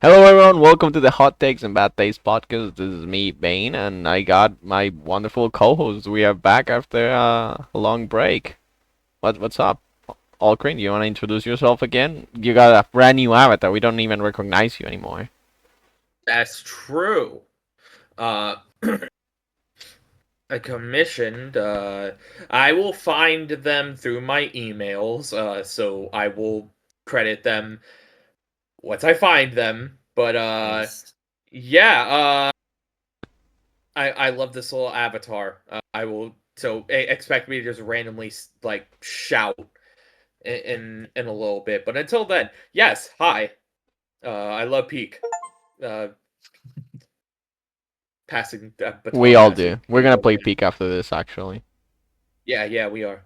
Hello, everyone. Welcome to the Hot Takes and Bad Taste podcast. This is me, Bane, and I got my wonderful co-host. We are back after a long break. What's up, Alcrin? You want to introduce yourself again? You got a brand new avatar. We don't even recognize you anymore. That's true. Uh, I commissioned. I will find them through my emails. So I will credit them once I find them. But Yes. yeah. I love this little avatar. I will. So expect me to just randomly like shout in a little bit. But until then, yes. Hi. I love Peak. Uh, passing We baton all passing do. We're Peak gonna over play to him. Peek after this, actually. Yeah, we are.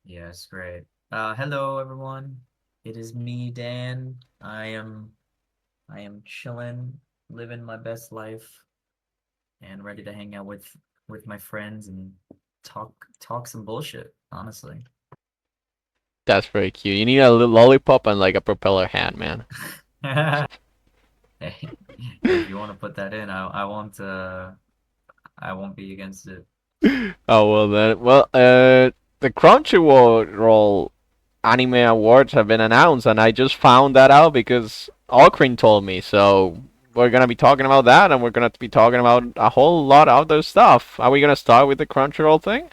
Yes, great. Hello everyone. It is me, Dan. I am chilling, living my best life, and ready to hang out with my friends and talk some bullshit, honestly. That's very cute. You need a little lollipop and like a propeller hat, man. Hey, if you want to put that in, I won't be against it. Oh well then. The Crunchyroll anime awards have been announced, and I just found that out because Alcrin told me. So we're gonna be talking about that, and we're gonna be talking about a whole lot of other stuff. Are we gonna start with the Crunchyroll thing?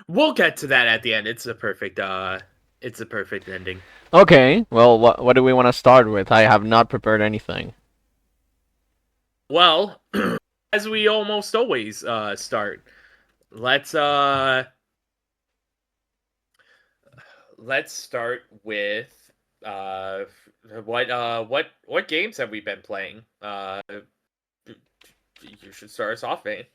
We'll get to that at the end. It's a perfect ending. Okay. Well, what do we want to start with? I have not prepared anything. Well, as we almost always start, let's uh let's start with uh what games have we been playing? You should start us off, Vane.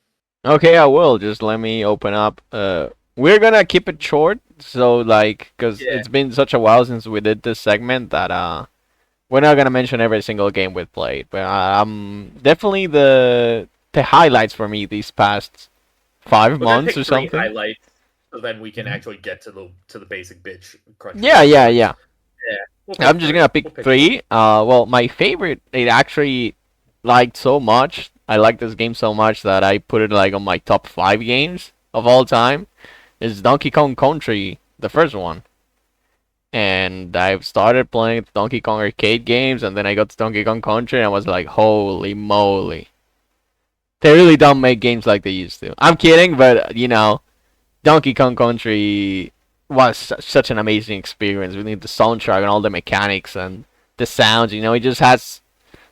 Okay, I will. Just let me open up. We're gonna keep it short, so like, cause Yeah. it's been such a while since we did this segment that we're not gonna mention every single game we've played, but definitely the highlights for me these past five We're gonna months pick or three something. highlights, so then we can Mhm. actually get to the basic bitch Yeah, Crunchyroll yeah, awards. yeah. Yeah, we'll I'm pick just three. gonna pick We'll pick three. three. Well, my favorite, it actually liked so much. I like this game so much that I put it like on my top five games of all time. Is Donkey Kong Country, the first one. And I've started playing Donkey Kong arcade games, and then I got to Donkey Kong Country, and I was like, holy moly. They really don't make games like they used to. I'm kidding, but Donkey Kong Country was such an amazing experience. We need the soundtrack and all the mechanics and the sounds. It just has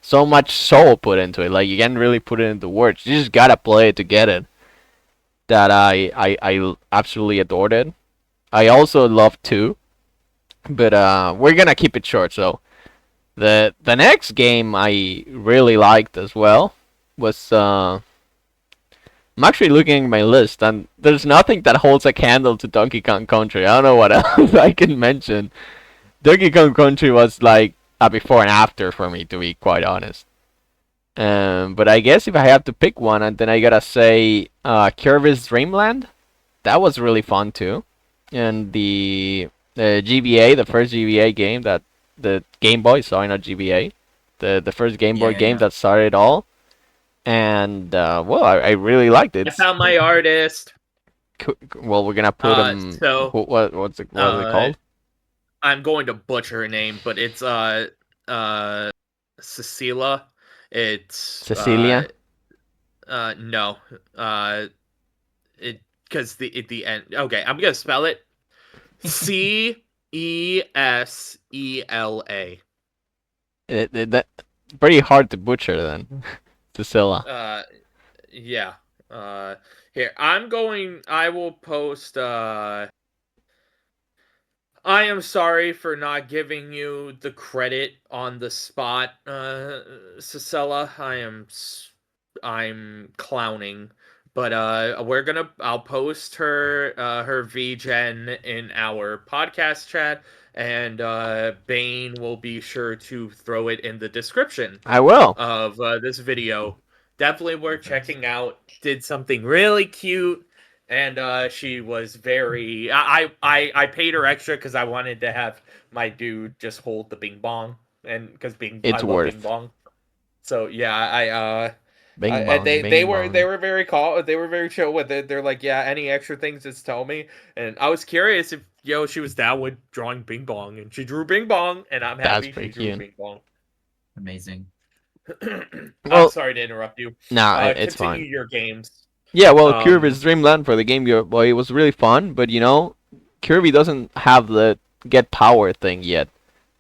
so much soul put into it. Like you can't really put it into words. You just gotta play it to get it. That I absolutely adored it. I also love two, but we're gonna keep it short. So the next game I really liked as well was I'm actually looking at my list, and there's nothing that holds a candle to Donkey Kong Country. I don't know what else I can mention. Donkey Kong Country was like a before and after for me, to be quite honest. But I guess if I have to pick one, and then I gotta say Kirby's Dream Land. That was really fun too, and the GBA, the first GBA game that the Game Boy, sorry, not GBA, the first Game Boy Yeah, game yeah. that started it all. And well, I really liked it. I found my artist. Well, we're gonna put them. So What are they uh, called? I'm going to butcher her name, but it's uh Cecilia. It's Cecilia. no it because the at the end. Okay, I'm gonna spell it Cesela. That pretty hard to butcher then. Cecilia. Uh, yeah. Uh, Here I'm going. I will post. I am sorry for not giving you the credit on the spot, Cicella. I'm clowning, but I'll post her VGen in our podcast chat, and Bane will be sure to throw it in the description I will. of this video. Definitely worth Perfect. checking out. Did something really cute, and she was very. I paid her extra because I wanted to have my dude just hold the bing bong. and because I It's love Bing worth. Bong. So yeah, Bing and bong, they bing were bong. they were very chill with it. They're like, yeah, any extra things, just tell me. And I was curious if she was down with drawing Bing Bong, and she drew Bing Bong, and I'm That's happy she pretty drew cute. Bing Bong. Amazing. I'm Well, sorry to interrupt you. nah, it's Continue fine. your games. Yeah, well, Um, Kirby's Dream Land for the Game Boy was really fun, but Kirby doesn't have the get power thing yet.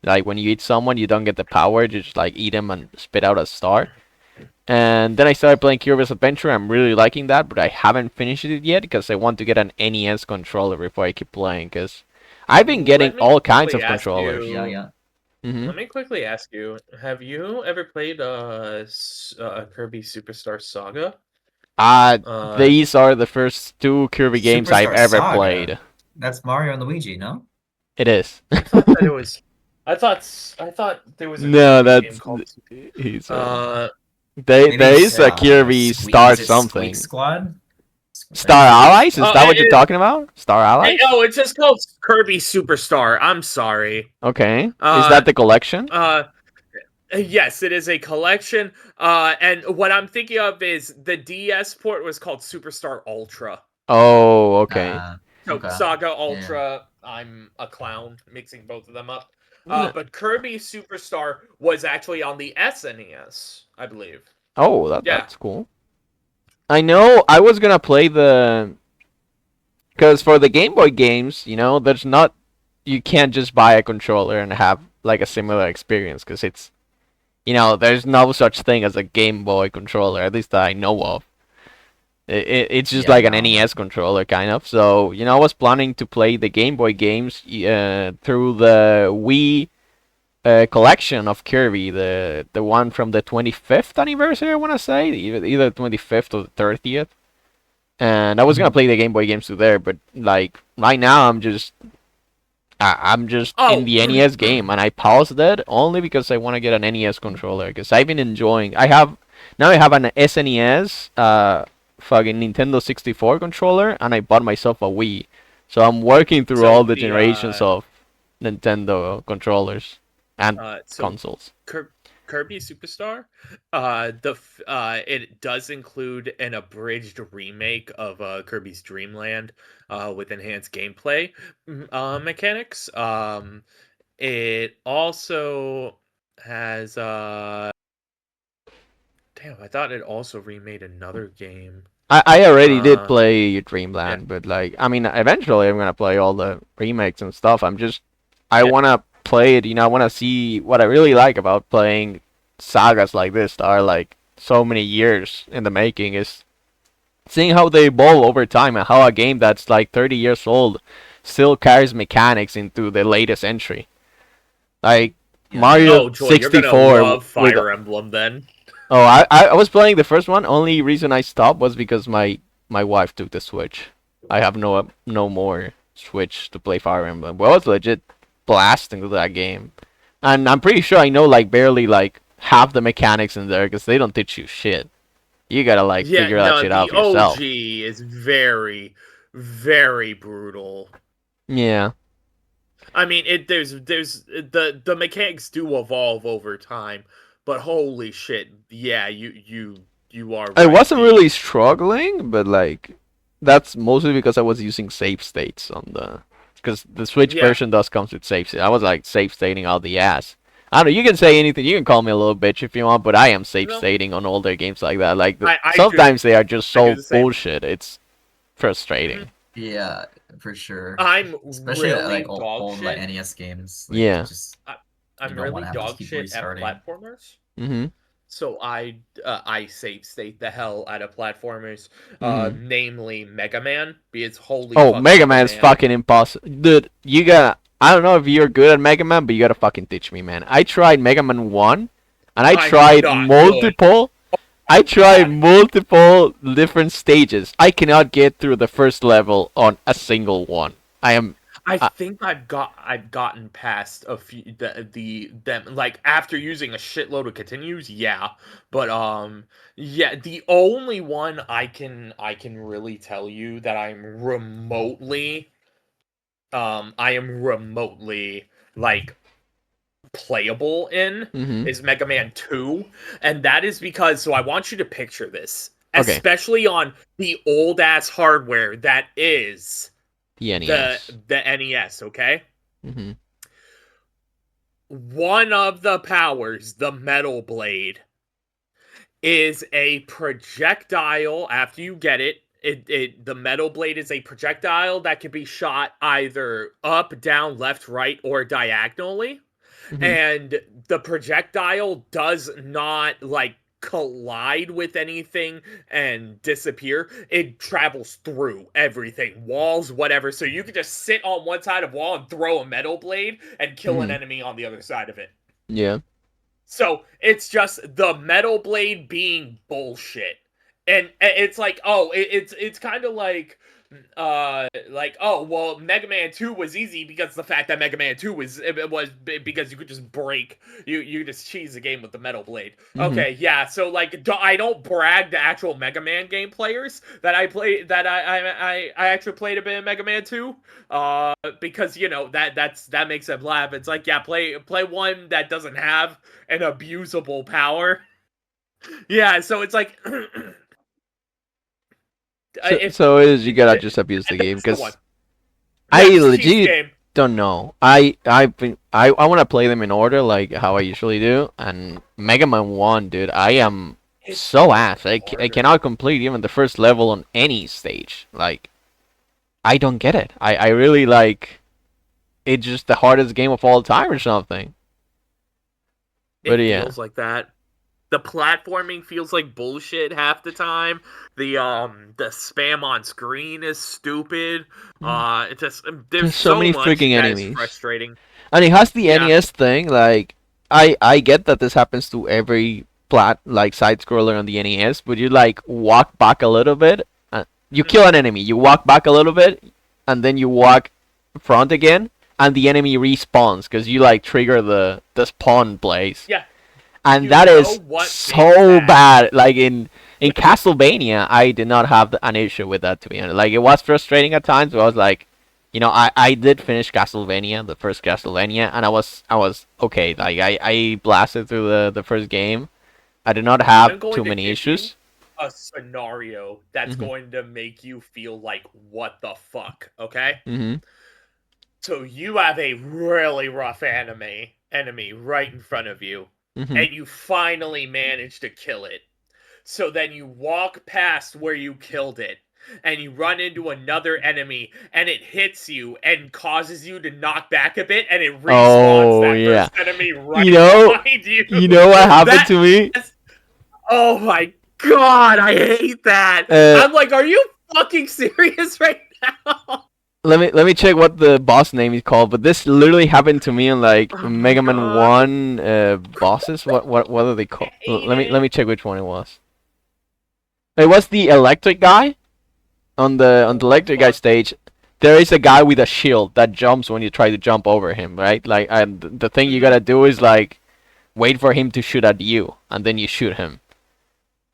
Like when you eat someone, you don't get the power. You just like eat them and spit out a star. And then I started playing Kirby's Adventure. I'm really liking that, but I haven't finished it yet because I want to get an NES controller before I keep playing. Because I've been getting let me all kinds quickly of ask controllers. Yeah, you. yeah. hmm Let me quickly ask you: have you ever played Kirby Superstar Saga? Uh, These are the first two Kirby games I've Superstar ever Saga. played. That's Mario and Luigi, no? It is. I thought that it was. I thought there was a No, Kirby game that's called. he's Uh, Maybe there is a Kirby Star Is it Squeak something. Squad? Star Allies? Is oh, that what you're talking about? Star Allies? it's just called Kirby Superstar. I'm sorry. Okay. Is Uh, that the collection? uh, yes, it is a collection. And what I'm thinking of is the DS port was called Superstar Ultra. Oh, okay. So Okay. Saga Yeah. Ultra, I'm a clown mixing both of them up. N- But Kirby Superstar was actually on the SNES, I believe. Oh, Yeah. that's cool. I know I was gonna play the because for the Game Boy games, there's not you can't just buy a controller and have like a similar experience because there's no such thing as a Game Boy controller, at least that I know of. It's just Yeah, like an no. NES controller, kind of. So, I was planning to play the Game Boy games through the Wii collection of Kirby, the one from the 25th anniversary, I want to say, either 25th or the 30th. And I was gonna Mhm. play the Game Boy games through there, but like right now, I'm just in Oh, the NES game, and I paused it only because I want to get an NES controller. Because I've been enjoying. I have an SNES, fucking Nintendo 64 controller, and I bought myself a Wii. So I'm working through so all the the generations of Nintendo controllers and so consoles. Kirby Superstar, it does include an abridged remake of Kirby's Dream Land, with enhanced gameplay mechanics. It also has damn, I thought it also remade another game. I already did Uh, play yeah, Dreamland, but like, I mean, eventually I'm gonna play all the remakes and stuff. I yeah, wanna play it. I wanna see what I really like about playing sagas like this that are like so many years in the making is seeing how they evolve over time and how a game that's like 30 years old still carries mechanics into the latest entry. Like Yeah, Mario oh, Joy, you're gonna 64 love with Fire Emblem then. oh, I was playing the first one. Only reason I stopped was because my wife took the Switch. I have no more Switch to play Fire Emblem. Well, I was legit blasting through that game, and I'm pretty sure I know like barely like half the mechanics in there because they don't teach you shit. You gotta like Yeah, figure that no, shit out the for yourself. OG is very, very brutal. Yeah. I mean, there's the mechanics do evolve over time, but holy shit, yeah, you are I right. wasn't really struggling, but like that's mostly because I was using save states on the because the Switch Yeah, version does comes with save states. I was like save stating all the ass. I don't know. You can say anything. You can call me a little bitch if you want, but I am save no, stating on older games like that. Like I do sometimes they are just I do so the same. bullshit. It's Mhm. frustrating. yeah, for sure. I'm Especially really like dog old like shit. NES games. Like Yeah. just I, you I'm don't want really to have to dog keep shit at restarting. platformers. Mhm. So I save state the hell out of platformers, Mhm. namely Mega Man, because holy Oh, fuck Mega Mega Man is Man. fucking impossible, dude. You gotta. I don't know if you're good at Mega Man, but you gotta fucking teach me, man. I tried Mega Man 1, and I'm not good. I tried God, multiple different stages. I cannot get through the first level on a single one. I am. I Uh, think I've gotten past a few them like after using a shitload of continues, yeah. But yeah, the only one I can really tell you that I am remotely like playable in Mm-hmm. is Mega Man 2, and that is because so I want you to picture this, Okay. especially on the old ass hardware that is The the NES. the NES, okay? Mm-hmm. One of the powers, the Metal Blade, is a projectile after you get it. The Metal Blade is a projectile that can be shot either up, down, left, right, or diagonally. Mm-hmm. And the projectile does not like collide with anything and disappear. It travels through everything, walls, whatever. So you can just sit on one side of wall and throw a metal blade and kill an Mm-hmm. enemy on the other side of it. Yeah. So it's just the metal blade being bullshit. And it's like, oh, it's kind of like, oh, well, Mega Man 2 was easy because the fact that Mega Man 2 was because you could just break, you just cheese the game with the metal blade. Mm-hmm. Okay, yeah, so like I don't brag to actual Mega Man game players that I actually played a bit of Mega Man 2 because that makes them laugh. It's like, yeah, play one that doesn't have an abusable power. Yeah, so it's like So if so it is you gotta just abuse the game that's the one. because I Yes, cheese legit game. don't know. I want to play them in order like how I usually do. And Mega Man 1, dude, I am It's so ass. I harder. cannot complete even the first level on any stage. Like I don't get it. I really like it's just the hardest game of all time or something. But It yeah. feels like that. The platforming feels like bullshit half the time. The spam on screen is stupid. It just there's There's so so many much freaking that is enemies. frustrating. And it has the Yeah. NES thing, like I get that this happens to every like side scroller on the NES, but you like walk back a little bit, you kill an enemy, you walk back a little bit, and then you walk front again, and the enemy respawns because you like trigger the spawn place, Yeah. and You that know is what so makes that? bad. Like in Castlevania, I did not have an issue with that to be honest. Like it was frustrating at times, but I was like, I did finish Castlevania, the first Castlevania, and I was okay. Like I blasted through the first game. I did not have I'm going too to many give you issues. a scenario that's Mhm. going to make you feel like what the fuck, okay? Mhm. So you have a really rough enemy right in front of you, Mhm. and you finally manage to kill it. So then you walk past where you killed it, and you run into another enemy, and it hits you and causes you to knock back a bit, and it respawns Oh that yeah. first enemy You right know, behind you. you know what happened That to me? oh my god, I hate that. Uh, I'm like, are you fucking serious right now? let me check what the boss name is called. But this literally happened to me in like Oh my Mega Man god. 1 bosses. What are they I called? hate Let me it. check which one it was. It was the electric guy on the Hold electric guy on. stage. There is a guy with a shield that jumps when you try to jump over him, right? Like, and the thing you Mhm. gotta do is like wait for him to shoot at you, and then you shoot him.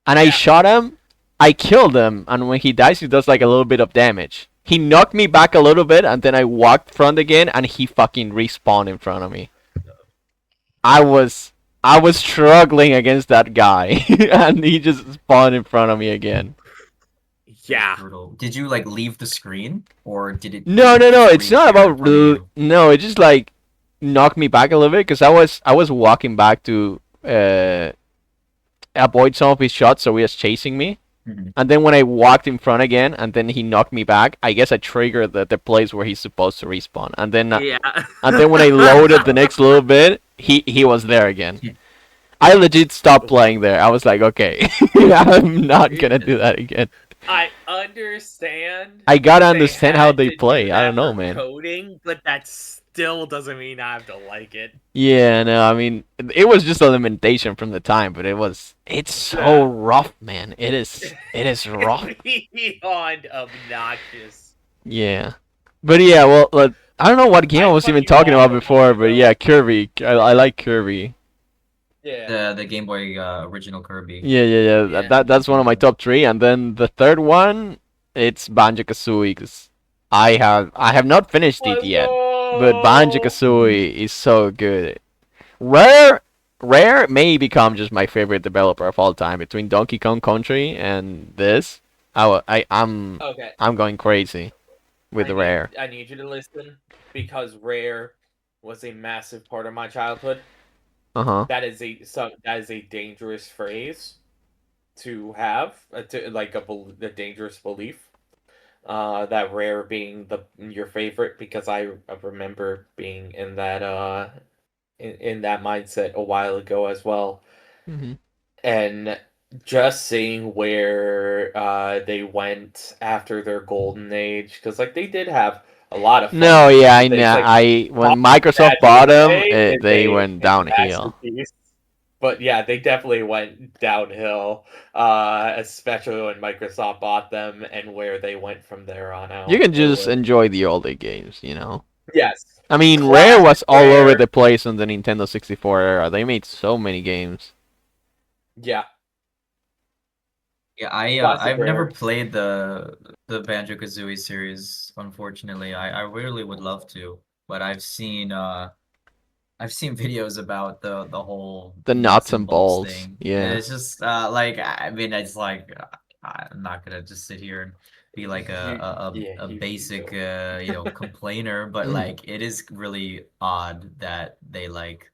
And I Yeah. shot him, I killed him, and when he dies, he does like a little bit of damage. He knocked me back a little bit, and then I walked front again, and he fucking respawned in front of me. I was I was struggling against that guy, and he just spawned in front of me again. Yeah. Brutal. Did you like leave the screen, or did it No, no, no. just It's not reappear in about front of you? no. It just like knocked me back a little bit because I was walking back to avoid some of his shots, so he was chasing me. Mhm. And then when I walked in front again, and then he knocked me back, I guess I triggered the place where he's supposed to respawn. Yeah. And then when I loaded the next little bit, he was there again. I legit stopped playing there. I was like, okay, I'm not gonna do that again. I understand. I gotta they understand how had they to play. do I that don't know, for man. coding, but that still doesn't mean I have to like it. Yeah, no, I mean, it was just a limitation from the time, but it's so rough, man. It is rough. Beyond obnoxious. Yeah, but yeah, well, I don't know what game I I was cut even you talking off about a before, moment but ago. yeah, Kirby. I like Kirby. Yeah. The Game Boy original Kirby. Yeah, yeah, yeah. Yeah. That's one of my top three, and then the third one, it's Banjo Kazooie, 'cause I have not finished it yet, but Banjo Hello. Kazooie is so good. Rare, Rare may become just my favorite developer of all time. Between Donkey Kong Country and this, Okay, I'm going crazy with Rare. I need you to listen because Rare was a massive part of my childhood. Uh huh. That is a dangerous phrase to have, like a dangerous belief. That Rare being the your favorite because I remember being in that in that mindset a while ago as well, Hmm. and just seeing where they went after their golden age because like they did have a lot of No, fun. yeah, I They know. like I when Toxic Microsoft Badger bought them, Day they went is a downhill. masterpiece. But yeah, they definitely went downhill, especially when Microsoft bought them and where they went from there on You out. can It just was enjoy the older games, you know. yes, I mean, Rare classic was all over Rare. the place on the Nintendo 64 era. They made so many games. Yeah, Yeah, classic I've never Rare. played the Banjo-Kazooie series, unfortunately. I really would love to, but I've seen videos about the whole The nuts nuts and and bolts bolts. thing, and Yeah. it's just like I mean it's like I'm not gonna just sit here and be like Yeah, a you basic go. complainer, but like it is really odd that they like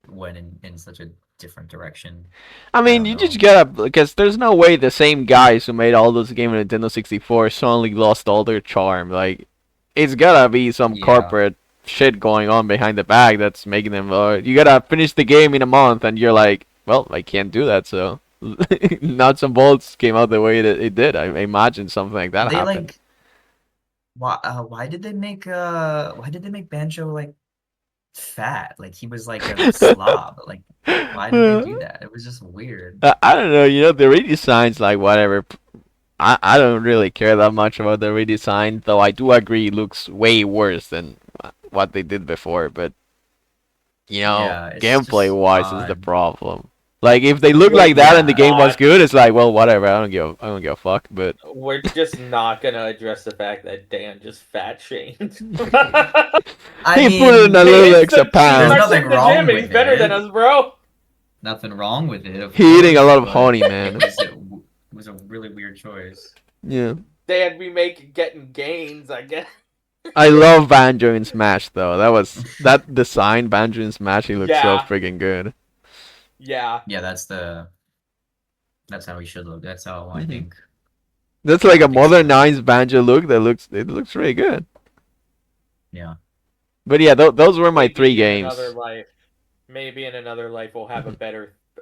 went in such a different direction. I I mean, don't you just know. gotta because there's no way the same guys who made all those games on Nintendo 64 suddenly lost all their charm. Like, it's gotta be some Yeah. corporate shit going on behind the back that's making them. You gotta finish the game in a month, and you're like, well, I can't do that. So, nuts and bolts came out the way that it did. I imagine something like that They happened. like why did they make Banjo like fat? Like he was like a slob. Like why did they do that? It was just weird. I don't know. You know, the redesigns like whatever. I don't really care that much about the redesign, though I do agree it looks way worse than what they did before. But you know, Yeah, it's gameplay just wise is the odd. problem. Like if they look We're like that and the Yeah. game was not. good, it's like well whatever. I don't give a fuck. But We're just not gonna address the fact that Dan just fat shamed. I he put in a mean, little It's extra the he there's works pounds. nothing at the gym wrong and he's with better than it. us, bro. Nothing wrong with it, of He eating a course, lot of but honey, man. it was a really weird choice. Yeah. Dan, we make getting gains, I guess. I love Banjo in Smash though. That design Banjo in Smash. He looks so Yeah, freaking good. yeah. Yeah, that's how he should look. That's how I Hmm. think That's like a he should look. modernized Banjo look. It looks really good. Yeah. But yeah, those were my three Maybe in another games. life, maybe in another life we'll have Mhm.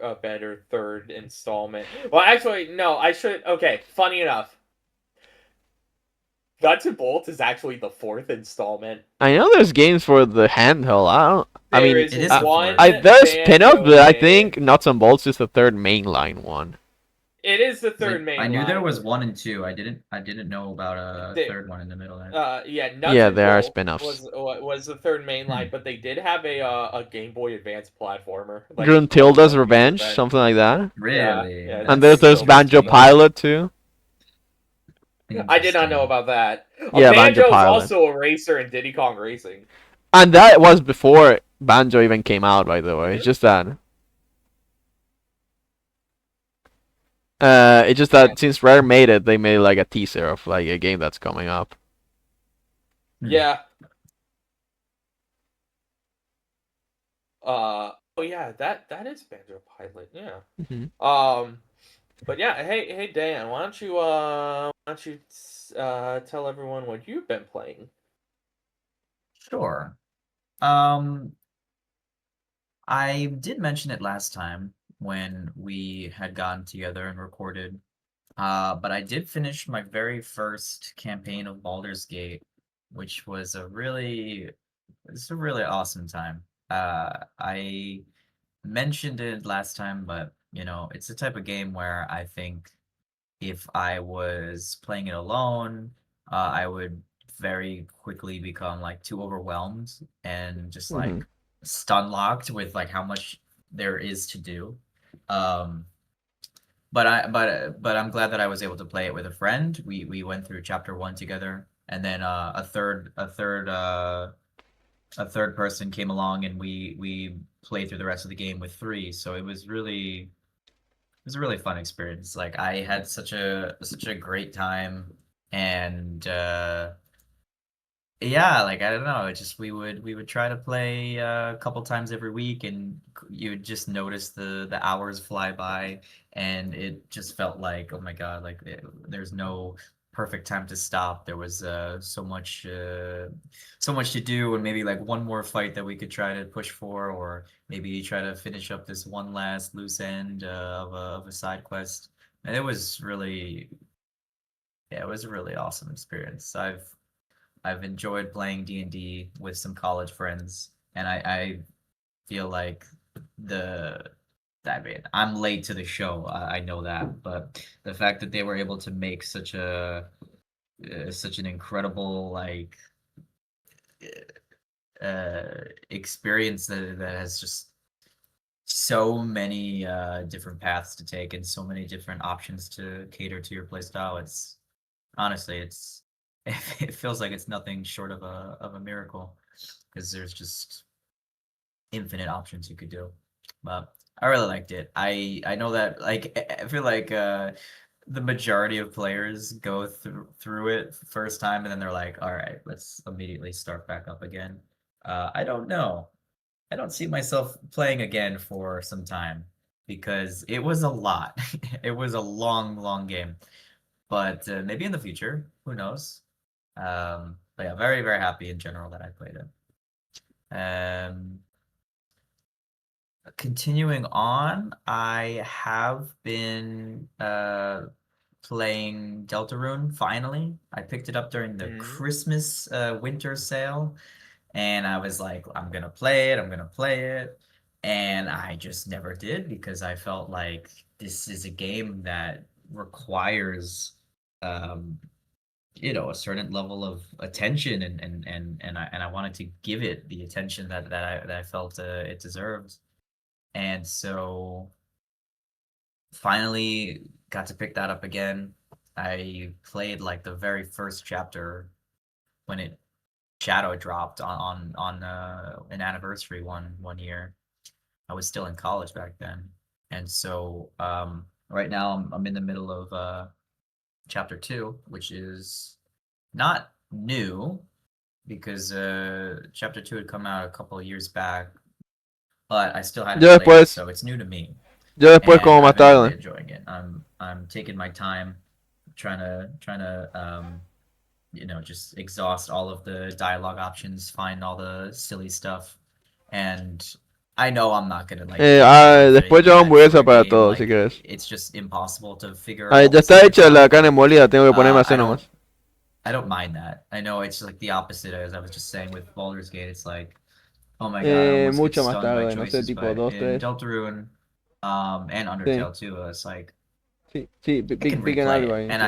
a better third installment. Well, actually, no. I should. Okay, funny enough, Guts and Bolts is actually the fourth installment. I know there's games for the handheld. I don't. I There mean, is It is the one fourth. there's spin-off, Banjo but I game. think Nuts and Bolts is the third mainline one. It is the 'Cause third I main knew there line. was one and two. I didn't know about a There, third one in the middle there. yeah, Nuts Yeah, and there are Bolts spin-offs. was the third main line, Hmm. but they did have a Game Boy Advance platformer, like called Gruntilda's Grunty's Revenge, Revenge. something like that. Yeah, Really? yeah, And it's there's so Banjo freaking Interesting. good. Pilot too. I did not know Interesting. about that. Yeah, Banjo Banjo is Pilot. also a racer in Diddy Kong Racing. And that was before Banjo even came out, by the way. Hmm. It's just Yeah, that since Rare made it, they made like a teaser of like a game that's coming up. Hmm. yeah. Oh yeah, that is Banjo Pilot. Yeah. Hmm. Um. But yeah, hey Dan, why don't you tell everyone what you've been playing? Sure. Um, I did mention it last time when we had gotten together and recorded. But I did finish my very first campaign of Baldur's Gate, which was it's a really awesome time. I mentioned it last time, but it's the type of game where I think if I was playing it alone, I would very quickly become like too overwhelmed and just Hmm. like stun locked with like how much there is to do. Um, but I'm glad that I was able to play it with a friend. We went through chapter one together, and then a third a third person came along and we played through the rest of the game with three. So it was a really fun experience. Like I had such a great time, and yeah, like I don't know, it just we would try to play a couple times every week, and you would just notice the hours fly by, and it just felt like, oh my God, like there's no perfect time to stop. There was so much to do, and maybe like one more fight that we could try to push for, or maybe try to finish up this one last loose end of a side quest. And it was really, yeah, it was a really awesome experience. I've enjoyed playing D&D with some college friends, and I feel like the I mean, I'm late to the show. I know that, but the fact that they were able to make such an incredible like experience that has just so many different paths to take and so many different options to cater to your playstyle. It's honestly, it's it feels like it's nothing short of a miracle because there's just infinite options you could do. But I really liked it. I know that like I feel like the majority of players go through it first time and then they're like, all right, let's immediately start back up again. I don't know. I don't see myself playing again for some time because it was a lot. It was a long game. But maybe in the future, who knows? But yeah, very happy in general that I played it. Um, Continuing on, I have been playing Deltarune finally. I picked it up during the Mm. Christmas winter sale, and I was like, I'm gonna play it, I'm gonna play it. And I just never did because I felt like this is a game that requires um, a certain level of attention, and I wanted to give it the attention that I felt it deserved. And so finally got to pick that up again. I played like the very first chapter when it shadow dropped on an anniversary one year. I was still in college back then. And so right now I'm in the middle of chapter 2, which is not new because chapter 2 had come out a couple of years back, but I still hadn't Yo played it, después, so it's new to me. yo después And como I've más been really tarde. enjoying it. I'm taking my time, trying to just exhaust all of the dialogue options, find all the silly stuff, and I know I'm not gonna like get to the Después infinity yo end for hamburguesa a para game. todos, si Like quieres. it's just impossible to figure all Ya the está secrets hecha la out. carne molida, tengo que ponerme a I hacer nomás. don't mind that. I know it's like the opposite as I was just saying with Baldur's Gate. It's like, oh my god, I almost get Mucho más stunned by tarde, no sé, choices. tipo But 2, in 3. Deltarune, and Sí, Undertale too, it's like sí, sí, I can piquen replay algo it, ahí, sí.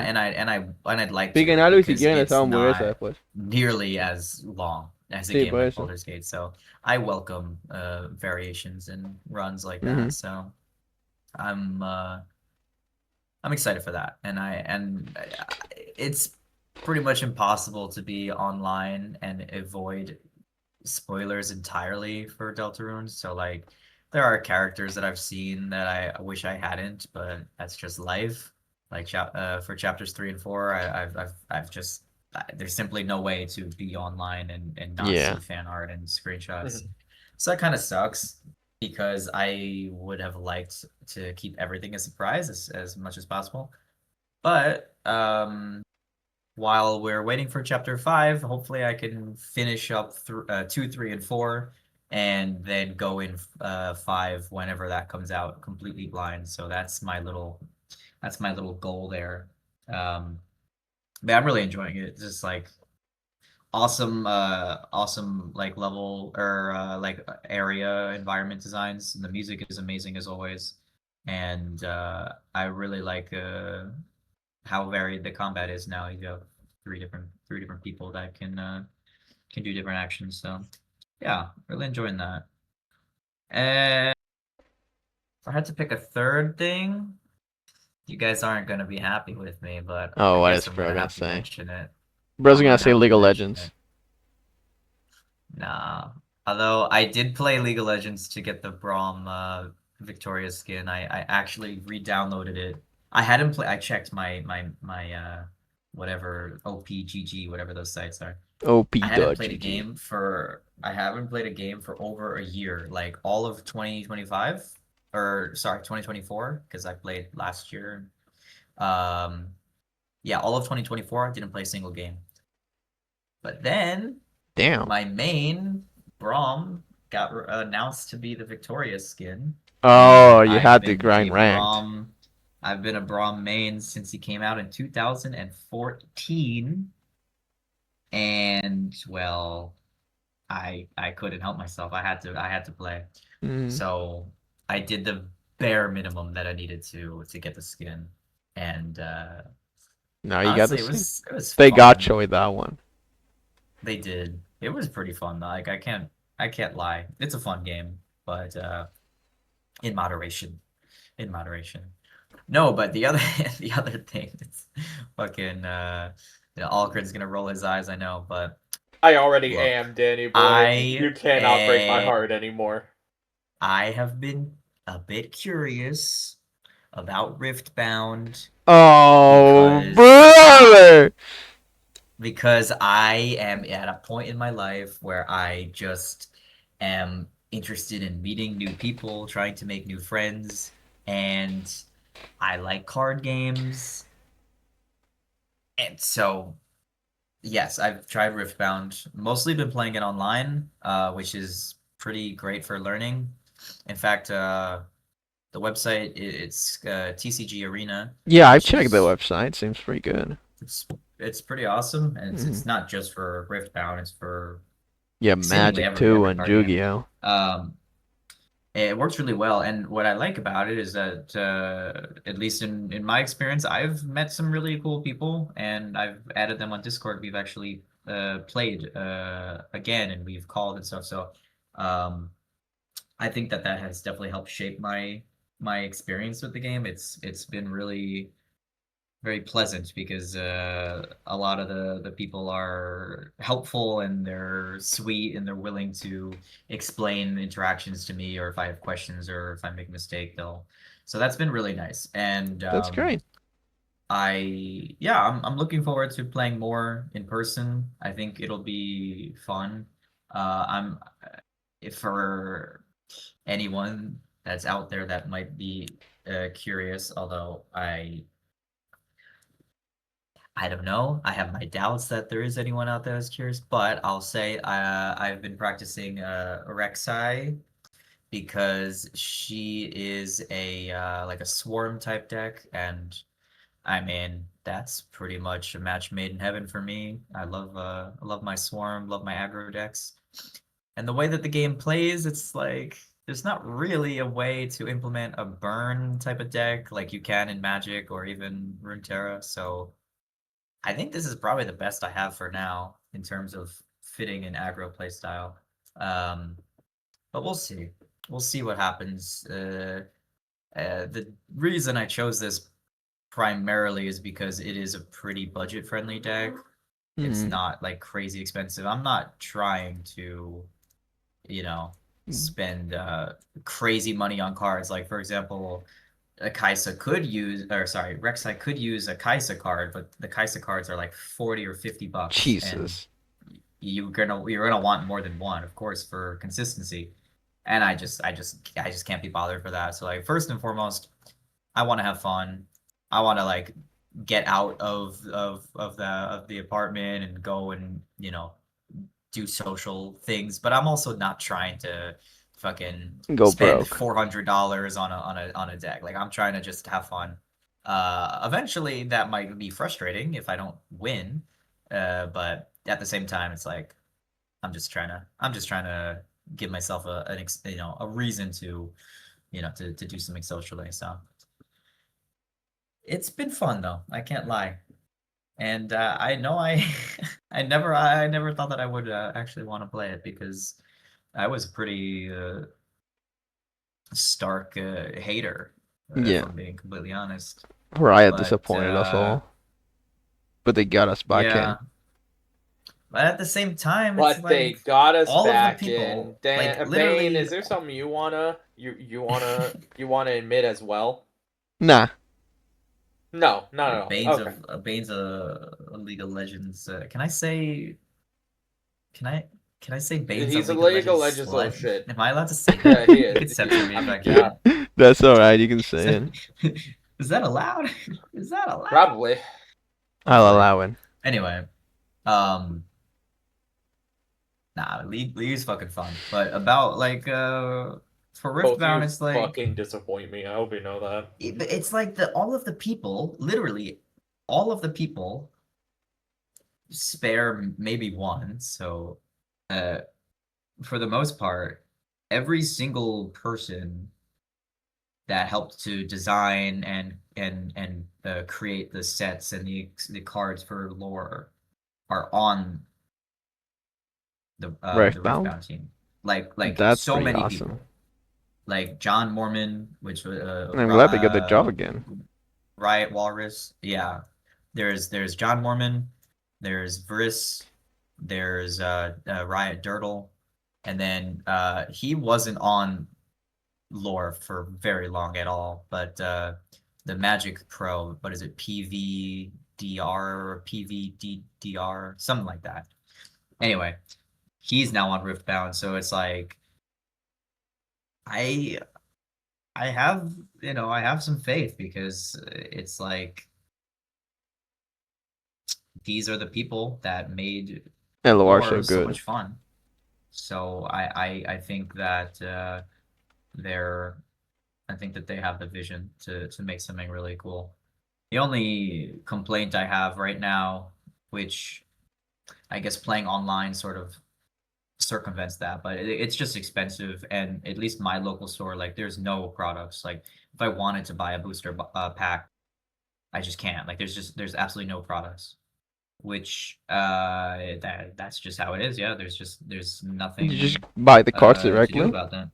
and I'd like Piquen to algo y si because quieren les hago it's hamburguesa not después. nearly as long as a Sí, game por like eso. Baldur's Gate. So I welcome variations and runs like that. Ujú. So I'm uh, I'm excited for that, it's pretty much impossible to be online and avoid spoilers entirely for Deltarune. So like there are characters that I've seen that I wish I hadn't, but that's just life. Like for chapters 3 and 4, I've just there's simply no way to be online and not Yeah. see fan art and screenshots. Mhm. So that kind of sucks because I would have liked to keep everything a surprise as much as possible. But while we're waiting for chapter 5, hopefully I can finish up 2, 3, and 4, and then go in 5 whenever that comes out completely blind. So that's my little goal there. Um, but I'm really enjoying it. It's just like awesome like level or like area environment designs. And the music is amazing as always, and I really like how varied the combat is now. You have three different people that can do different actions. So yeah, really enjoying that. And if I had to pick a third thing, you guys aren't gonna be happy with me, but I Oh, what guess is I'm bro gonna gonna have to say? mention it. Bro's I'm gonna gonna say have to League of mention Legends. it. Nah. Although I did play League of Legends to get the Braum Victoria skin. I actually re-downloaded it. I hadn't play I checked my whatever OPGG, whatever those sites are. OP.GG. I haven't played a game for over a year, like all of 2025 or sorry, 2024 because I played last year. Um yeah, all of 2024 I didn't play a single game. But then Damn. my main Braum got announced to be the Victorious skin, Oh, and you had to grind ranked. I've been a Braum main since he came out in 2014, and well, I couldn't help myself. I had to play. Mm. So I did the bare minimum that I needed to get the skin, and Now you got honestly, the skin. it was They got fun. you with that one. They did. It was pretty fun though. Like I can't lie. It's a fun game, but in moderation. In moderation. No, but the other the other thing is fucking Algren's gonna roll his eyes, I know, but I already look, am, Danny boy. I You cannot break my eh, heart anymore. I have been a bit curious about Riftbound Oh, because brother! I am at a point in my life where I just am interested in meeting new people, trying to make new friends, and I like card games. And so, yes, I've tried Riftbound. Mostly been playing it online, which is pretty great for learning. In fact, the website it's TCG Arena, Yeah, I've which checked the is website. Seems pretty good. it's it's pretty awesome, and Mm. it's not just for Riftbound, it's for Yeah, seemingly Magic 2 every and card game. Yu-Gi-Oh. Um, it works really well, and what I like about it is that at least in my experience, I've met some really cool people, and I've added them on Discord. We've actually played again, and we've called and stuff. So um, I think that that has definitely helped shape my experience with the game. It's been really very pleasant because a lot of the people are helpful and they're sweet and they're willing to explain interactions to me, or if I have questions or if I make a mistake, they'll. So that's been really nice. And That's great. I'm looking forward to playing more in person. I think it'll be fun. I'm if for anyone that's out there that might be curious, although I don't know. I have my doubts that there is anyone out there that's curious, but I'll say I've been practicing Rek'Sai because she is a like a swarm type deck, and I mean that's pretty much a match made in heaven for me. I love my swarm, love my aggro decks, and the way that the game plays, it's like there's not really a way to implement a burn type of deck like you can in Magic or even Runeterra, so. I think this is probably the best I have for now in terms of fitting an aggro playstyle. Um, but we'll see. We'll see what happens. The reason I chose this primarily is because it is a pretty budget-friendly deck. It's Mm. not like crazy expensive. I'm not trying to, you know, spend crazy money on cards. Like for example, a Kaisa could use, or sorry, Rek'Sai could use a Kaisa card, but the Kaisa cards are like 40 or $50, and Jesus. you're gonna want more than one, of course, for consistency. And I just can't be bothered for that. So like first and foremost, I want to have fun. I want to like get out of the apartment and go and do social things, but I'm also not trying to fucking Go spend broke. $400 on a deck. Like I'm trying to just have fun. Eventually that might be frustrating if I don't win. But at the same time, it's like I'm just trying to give myself a reason to to do something socially. So it's been fun though. I can't lie. And I know I I never thought that I would actually want to play it because I was a pretty stark hater, if Yeah. I'm being completely honest. Riot But disappointed us all. But they got us back yeah, in. But at the same time, it's But they like got us all of the back people, in. like Bane, literally, is there something you wanna admit as well? Nah. No, not at all. Okay. Bane's a League of Legends. Can I say? Can I can I say Bane's a He's a League of League of Legends Legends little slut? shit. Am I allowed to say Yeah, that? he You is. could censor me I if I mean, yeah, can. That's alright, you can Is say that, it. is that allowed? Is that allowed? probably. I'll Hopefully. allow it. Anyway, um, nah, League is fucking fun. But about like for Both of Riftbound, you it's like fucking disappoint me. I hope you know that. it's like the all of the people, literally all of the people spare maybe one. So uh for the most part, every single person that helped to design and create the sets and the cards for lore are on the Riftbound? Riftbound team. Like That's so pretty many awesome. people. Like John Mormon, which I'm glad they got the job again. Riot Walrus. Yeah. There's John Mormon, there's Vriss, there's Riot Dirtle, and then he wasn't on lore for very long at all, but the Magic Pro, what is it, PVDR or PVDDR, something like that. Anyway, he's now on Riftbound, so it's like I I have I have some faith because it's like these are the people that made LO are so lore so good. much fun. So I think that they're I think that they have the vision to make something really cool. The only complaint I have right now, which I guess playing online sort of circumvents that, but it's just expensive. And at least my local store, like there's no products. Like if I wanted to buy a booster pack, I just can't. Like there's absolutely no products. Which that's just how it is. Yeah, there's You just nothing buy the cards to do directly. about that.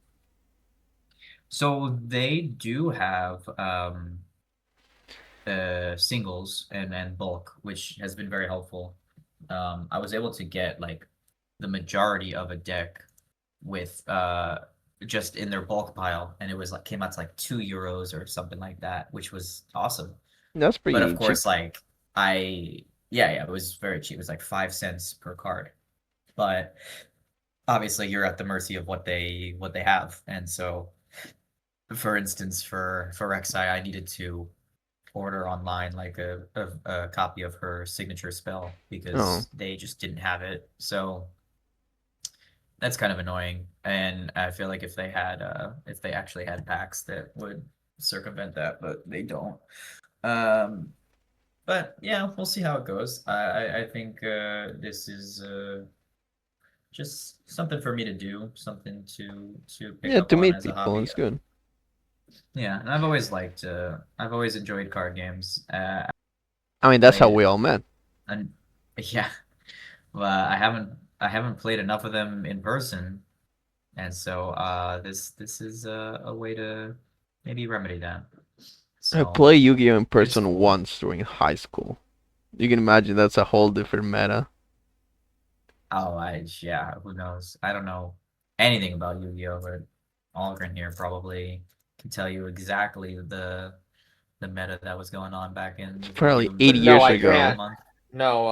So they do have singles and bulk, which has been very helpful. I was able to get like the majority of a deck with just in their bulk pile, and it was like came out to like €2 or something like that, which was awesome. That's But of pretty cheap. course, like I yeah, it was very cheap. It was like 5 cents per card. But obviously you're at the mercy of what they have. And so for instance, for Rek'Sai, I needed to order online like a copy of her signature spell Oh, because they just didn't have it. So that's kind of annoying. And I feel like if they actually had packs that would circumvent that, but they don't. Um, but yeah, we'll see how it goes. I think this is just something for me to do, something to pick yeah, up to on meet as a people, hobby. it's good. Yeah, and I've always enjoyed card games. I mean, that's how Played we all met. and yeah, well, I haven't played enough of them in person, and so this is a way to maybe remedy that. I So played Yu-Gi-Oh in it's person cool. once during high school. You can imagine that's a whole different meta. Oh, yeah, who knows? I don't know anything about Yu-Gi-Oh, but Algren here probably can tell you exactly the meta that was going on back in It's the probably Yu-Gi-Oh 8 No, years I ago. can't. month. No,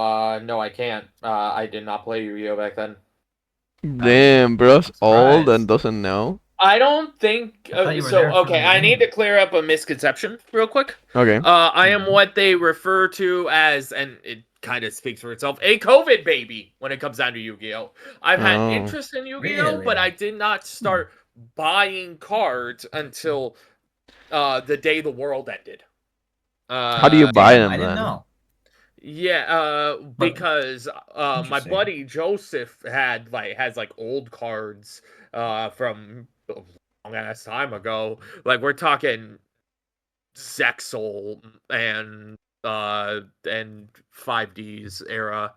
I can't. I did not play Yu-Gi-Oh back then. Oh, Damn, bro's I'm old and surprised. doesn't know. I don't think I thought you were so. there from the Okay, I need to beginning. clear up a misconception real quick. Okay. I am Mhm. what they refer to as, and it kind of speaks for itself, a COVID baby when it comes down to Yu-Gi-Oh. I've had Oh. interest in Yu-Gi-Oh, but Really? I did not Hmm. start buying cards until the day the world ended. How do you Uh, buy Damn, I them didn't then? know. yeah, But because my interesting. buddy Joseph has like old cards from a long ass time ago. Like we're talking Zexal and 5Ds era.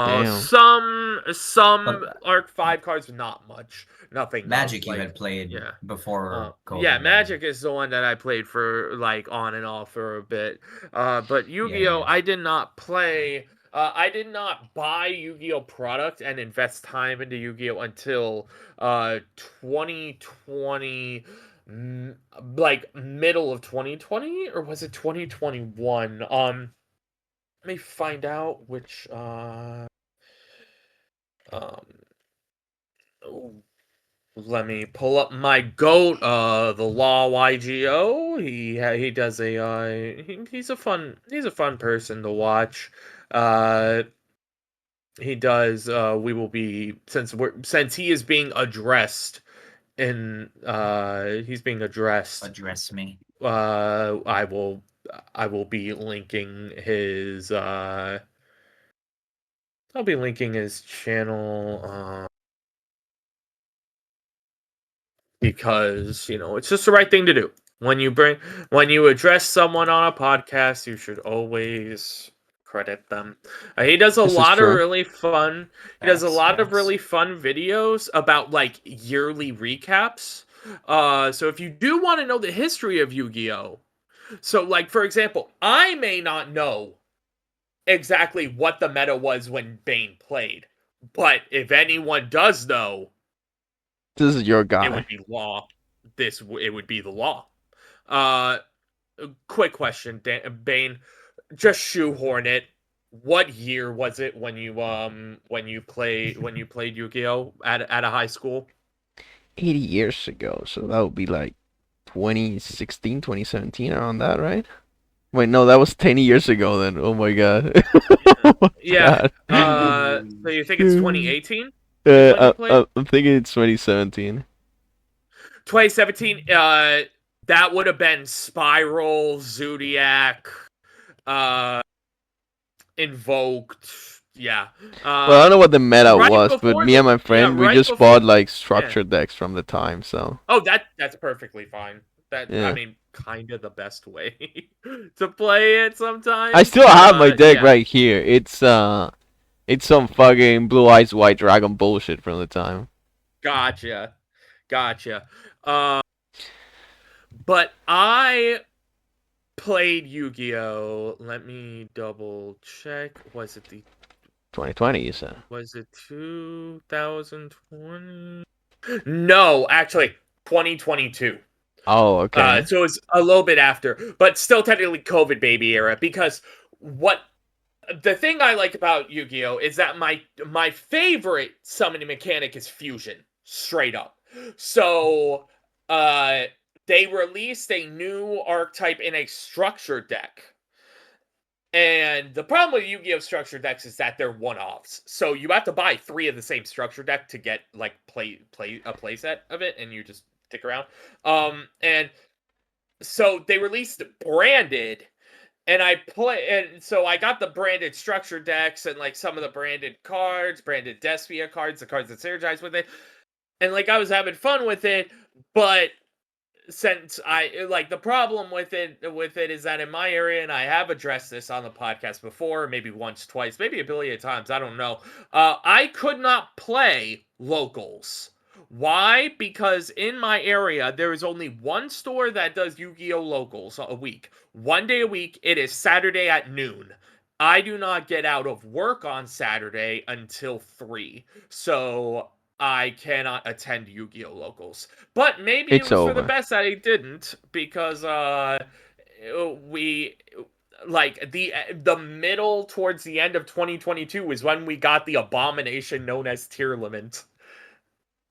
Damn. Some But Arc 5 cards, not much. Nothing of Magic you like had played yeah. before Yeah, COVID, then. Magic is the one that I played for like on and off for a bit. But Yeah, Yu-Gi-Oh, yeah. I did not play I did not buy Yu-Gi-Oh product and invest time into Yu-Gi-Oh until 2020, like middle of 2020, or was it 2021? Let me find out which um oh, let me pull up my goat, the Law YGO. He does a he's a fun person to watch. Uh, he does. We will be since he is being addressed in he's being addressed. Address me. I will be linking his. I'll be linking his channel. Because it's just the right thing to do. When you address someone on a podcast, you should always credit them. He does a This is lot of true. really fun. He does a lot of really fun videos about like yearly recaps. So if you do want to know the history of Yu-Gi-Oh, so like for example, I may not know exactly what the meta was when Bane played, but if anyone does know, This is your it guy. would be Law. It would be the Law. Uh, quick question, Bane. Just shoehorn it. What year was it when you played Yu-Gi-Oh at a high school? 80 years ago, so that would be like 2016, 2017, around that, right? Wait, no, that was 10 years ago then. Oh my god. Oh my Yeah. god. So you think it's 2018 is when you played? I'm thinking it's 2017. 2017. That would have been Spiral, Zodiac, uh, Invoked. Yeah. Well, I don't know what the meta Right was, but before me and my friend, we right just bought before. like Yeah. structure decks from the time, so Oh, that's perfectly fine. I yeah. mean, kind of the best way to play it I sometimes. still But have my deck yeah, right here. It's some fucking Blue Eyes White Dragon bullshit from the time. gotcha, gotcha. But I played Yu-Gi-Oh. Let me double check. Was it 2020, you said. 2020? No, actually, 2022. Oh, okay. So it's a little bit after, but still technically COVID baby era, because what the thing I like about Yu-Gi-Oh is that my favorite summoning mechanic is fusion, straight up. So uh they released a new archetype in a structured deck. And the problem with Yu-Gi-Oh structured decks is that they're one-offs. So you have to buy 3 of the same structure deck to get like play a playset of it, and you just stick around. And so they released branded, and so I got the branded structure decks and like some of the branded cards, branded Despia cards, the cards that synergize with it, and like I was having fun with it. But since I like, the problem with it is that in my area, and I have addressed this on the podcast before, maybe once, twice, maybe a billion times, I don't know. I could not play locals. Why? Because in my area there is only one store that does Yu-Gi-Oh locals a week. One day a week. It is Saturday at noon. I do not get out of work on Saturday until 3. So I cannot attend Yu-Gi-Oh locals. But maybe it It's was for the over. best that I didn't, because we like the middle towards the end of 2022 was when we got the abomination known as Tearlament.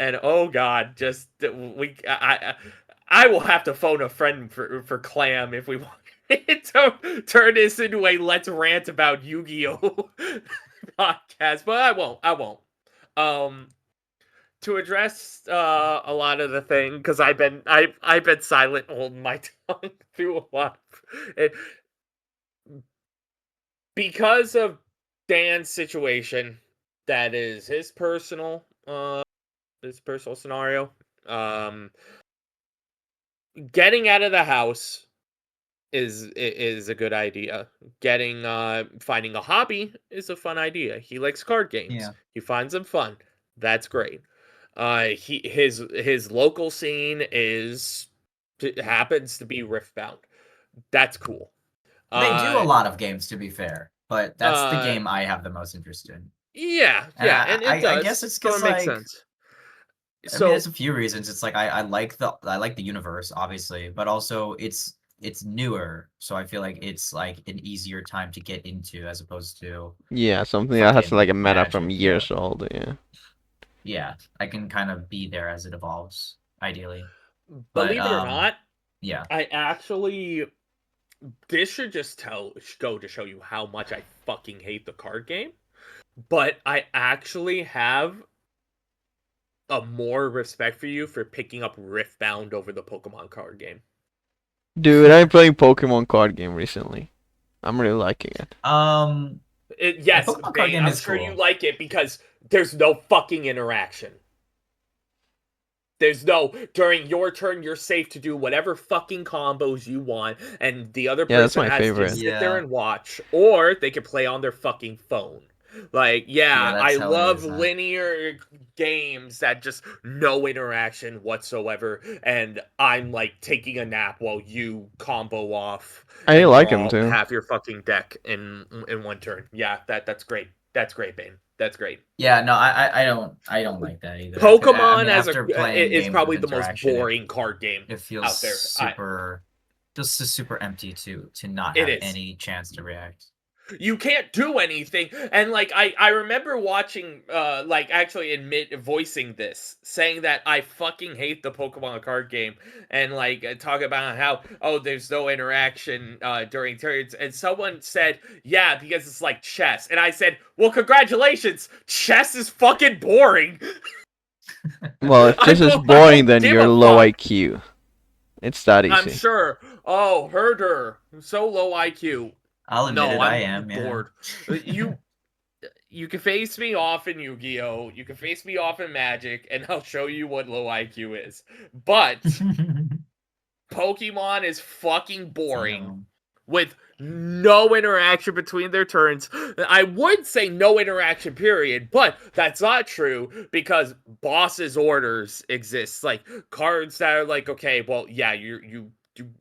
And oh god, just I will have to phone a friend for Clam if we want to turn this into a let's rant about Yu-Gi-Oh podcast, but I won't. Um to address a lot of the thing, because I've been silent holding my tongue through a lot of it, because of Dan's situation. That is his personal scenario. Um, Getting out of the house is a good idea. Finding a hobby is a fun idea. He likes card games. Yeah. He finds them fun. That's great. His local scene happens to be Riftbound. That's cool. They do a Uh, lot of games, to be fair. but that's the game I have the most interest in. Yeah, And and it I does. guess it's so because it makes like sense. I mean, So there's a few reasons. It's like I like the universe, obviously, but also it's newer, so I feel like it's like an easier time to get into as opposed to Yeah, something that has like fucking a meta from Magic. Yeah, years old. Yeah. yeah. I can kind of be there as it evolves, ideally. But believe it or not, yeah. I actually this should just go to show you how much I fucking hate the card game. But I actually have a more respect for you for picking up Riftbound over the Pokemon card game. Dude, I'm playing Pokemon card game recently. I'm really liking it. The Yes, Pokemon card Bane, game I'm is sure you cool. like it because there's no fucking interaction. There's no, during your turn, you're safe to do whatever fucking combos you want, and the other Yeah, that's person my has to favorite. just sit there Yeah. and watch, or they can play on their fucking phone. Like, Yeah, yeah, I that's how it love is, huh? linear games that just no interaction whatsoever, and I'm like taking a nap while you combo off I and like him draw too. half your fucking deck in one turn. Yeah, that's great. That's great, Bane. That's great. Yeah, no, I don't like that either. I Pokemon mean, as a after playing is games with probably the most interaction, boring card game it feels out there. just super empty to not It have is. any chance to react. You can't do anything, and like I remember watching, like actually voicing this, saying that I fucking hate the Pokemon card game, and like talk about how there's no interaction during turns, and someone said yeah because it's like chess, and I said well congratulations, chess is fucking boring. Well, if chess is I boring, don't then give you're a low fuck. IQ. It's that I'm easy. sure. Oh, herder, so low IQ. I'll admit No, it, I I'm am, yeah. bored. You can face me off in Yu-Gi-Oh! You can face me off in Magic, and I'll show you what low IQ is. But Pokemon is fucking boring Damn. with no interaction between their turns. I would say no interaction, period, but that's not true because boss's orders exist. Like cards that are like, okay, well, yeah, you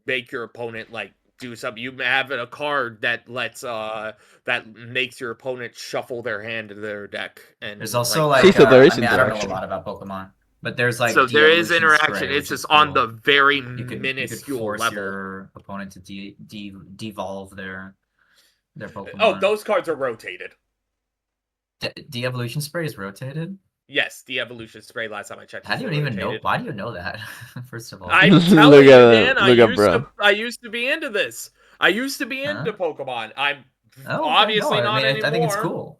make your opponent like do something. You have a card that lets that makes your opponent shuffle their hand to their deck There's and also like See, like so there I is mean, I don't know a interaction. lot about Pokemon, but there's like so there is de-evolution interaction. spray, It's which is just on the cool. very You could minuscule force level. your opponent to devolve their Oh, Pokemon. those cards are rotated. De-evolution spray is rotated? Yes, the evolution spray last time I checked How is do you even know? rotated. Why do you know that? First of all. I'm Look telling at you, him. Dan, Look at bro. I used to be into this. I used to be Huh? into Pokemon. I'm Oh, okay. No, obviously I not mean, I think it's anymore. cool.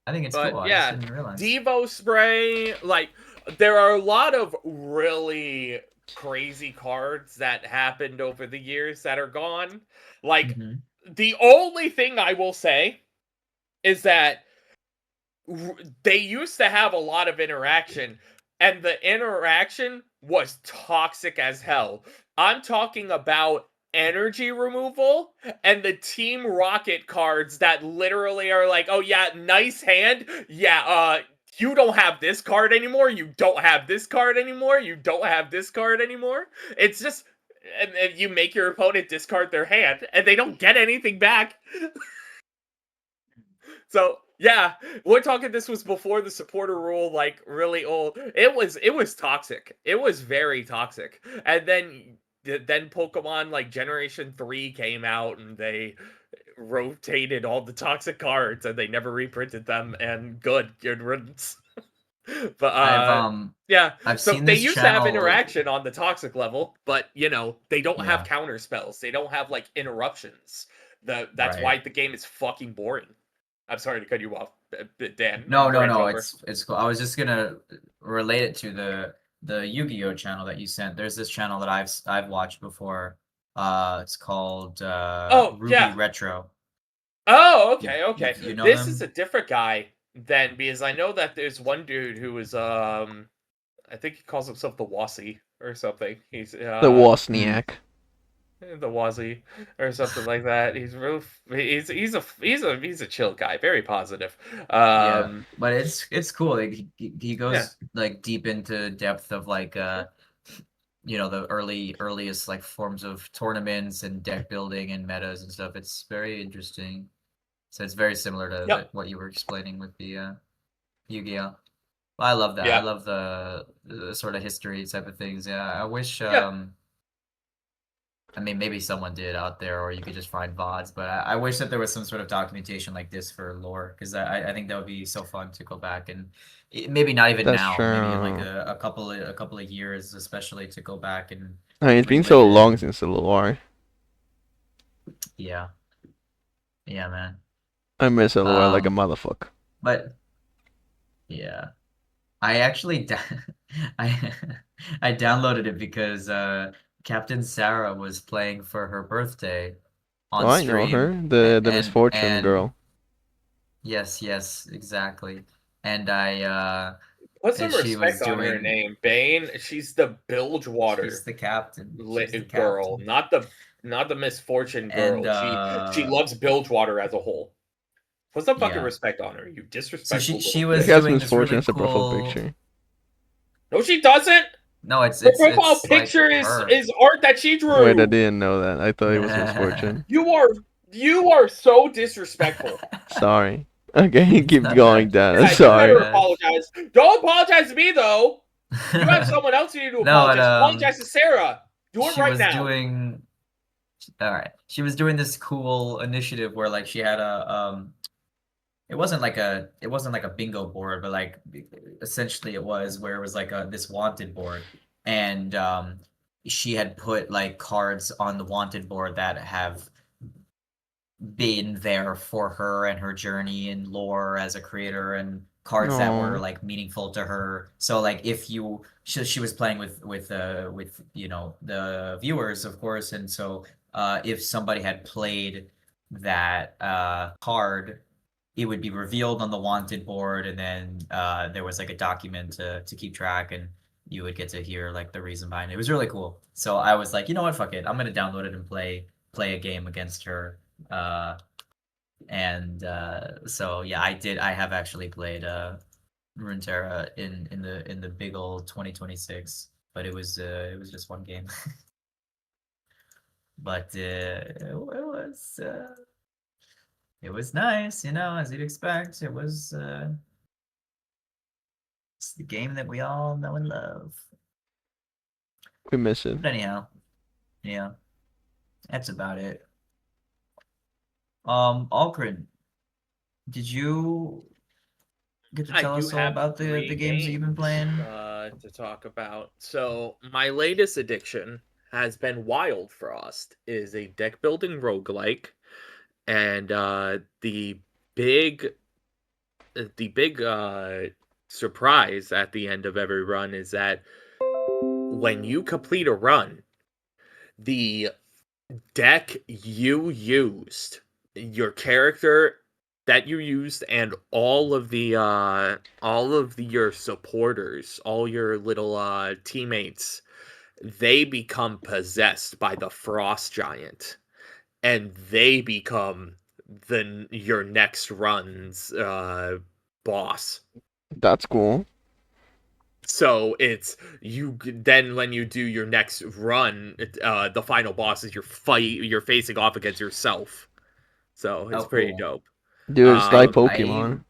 I think it's cool. But I just yeah, didn't realize. Devo spray, like there are a lot of really crazy cards that happened over the years that are gone. Like Mhm. the only thing I will say is that they used to have a lot of interaction, and the interaction was toxic as hell. I'm talking about energy removal and the Team Rocket cards that literally are like, oh yeah, nice hand. Yeah, you don't have this card anymore. You don't have this card anymore. You don't have this card anymore. It's just and you make your opponent discard their hand and they don't get anything back. So yeah, we're talking. This was before the supporter rule, like really old. It was toxic. It was very toxic. And then Pokemon like Generation 3 came out and they rotated all the toxic cards and they never reprinted them. And good riddance. But I've yeah. I've So seen they this used to have channel. interaction on the toxic level, but they don't have Yeah, counter spells. They don't have like interruptions. That's right. why the game is fucking boring. I'm sorry to cut you off, Dan. No, no, Rant no. over. It's cool. I was just gonna relate it to the Yu-Gi-Oh channel that you sent. There's this channel that I've watched before. It's called Oh Ruby yeah. Retro. Oh You, okay. you know This is a them? different guy then because I know that there's one dude who is I think he calls himself the Wasi or something. He's The Hmm. Wozniak. the Wazzy or something like that. He's real. He's a chill guy, very positive. Yeah, Um, but it's cool. Like he yeah. goes like deep into depth of like the earliest like forms of tournaments and deck building and metas and stuff. It's very interesting. So it's very similar to Yep. what you were explaining with the Yu-Gi-Oh. I love that. I Yeah. love the sort of history type of things. Yeah, I wish. Yeah. I mean, maybe someone did out there, or you could just find VODs. But I wish that there was some sort of documentation like this for lore, because I think that would be so fun to go back and maybe not even That's now, maybe in like true. a couple of years, especially to go back and I mean, it's been relive so it. long And since the lore. yeah, yeah, man. I miss the lore like a Um, motherfucker. but yeah, I actually I I downloaded it because Captain Sarah was playing for her birthday Oh, on I know stream, her, the misfortune and girl. yes, yes, exactly. And I Put and some she was respect on her doing name, Bane. She's the Bilgewater she's the captain. She's the girl, captain. not the misfortune And girl. She loves Bilgewater as a whole. Put some fucking yeah. respect on her, you So disrespectful she little She was bitch. has doing this misfortune really as a profile cool. picture. No, she doesn't. No, Her profile it's like picture her. is art that she Wait, I drew. didn't know that. I thought it was misfortune. You are so disrespectful. Sorry. Okay, It's keep not going that. down. Yeah, It's you not that better Sorry. bad. apologize. Don't apologize to me though. You have someone else you need to No, and apologize. Apologize to Sarah. Do it she right was now. doing all right. She was doing this cool initiative where like she had a it wasn't like a bingo board, but like essentially it was where it was like a this wanted board, and she had put like cards on the wanted board that have been there for her and her journey and lore as a creator, and cards that were No. like meaningful to her. So like if you she was playing with you know the viewers, of course, and so if somebody had played that card, it would be revealed on the wanted board, and then there was like a document to keep track, and you would get to hear like the reason behind it. It was really cool. So I was like, you know what, fuck it, I'm gonna download it and play a game against her. Uh, and so yeah, I did. I have actually played Runeterra in the big old 2026, but it was just one game. But it was nice, you know, as you'd expect. It was it's the game that we all know and love. We miss it. But anyhow, yeah, that's about it. Algren, did you get to I tell do us all have about the three games that you've been games playing? to talk about. So my latest addiction has been Wild Frost. It is a deck building roguelike, and big the big surprise at the end of every run is that when you complete a run, the deck you used, your character that you used, and your supporters, all your little teammates, they become possessed by the frost giant, and they become your next run's boss. That's cool. So it's then when you do your next run, the final boss is you're facing off against yourself. So it's Oh, pretty cool. dope. Dude, it's like Um, Pokemon.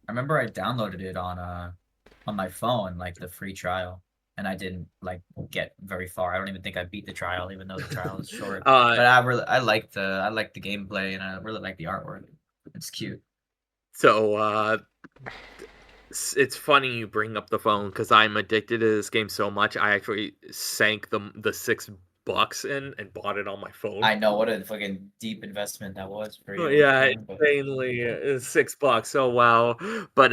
I remember I downloaded it on my phone, like the free trial, and I didn't like get very far. I don't even think I beat the trial, even though the trial is short. uh, But I like the gameplay, and I really like the artwork. It's cute. so it's funny you bring up the phone because I'm addicted to this game so much. I actually sank the $6 in and bought it on my phone. I know what a fucking deep investment that was for Oh, you. yeah, Yeah, but insanely $6. Oh wow, but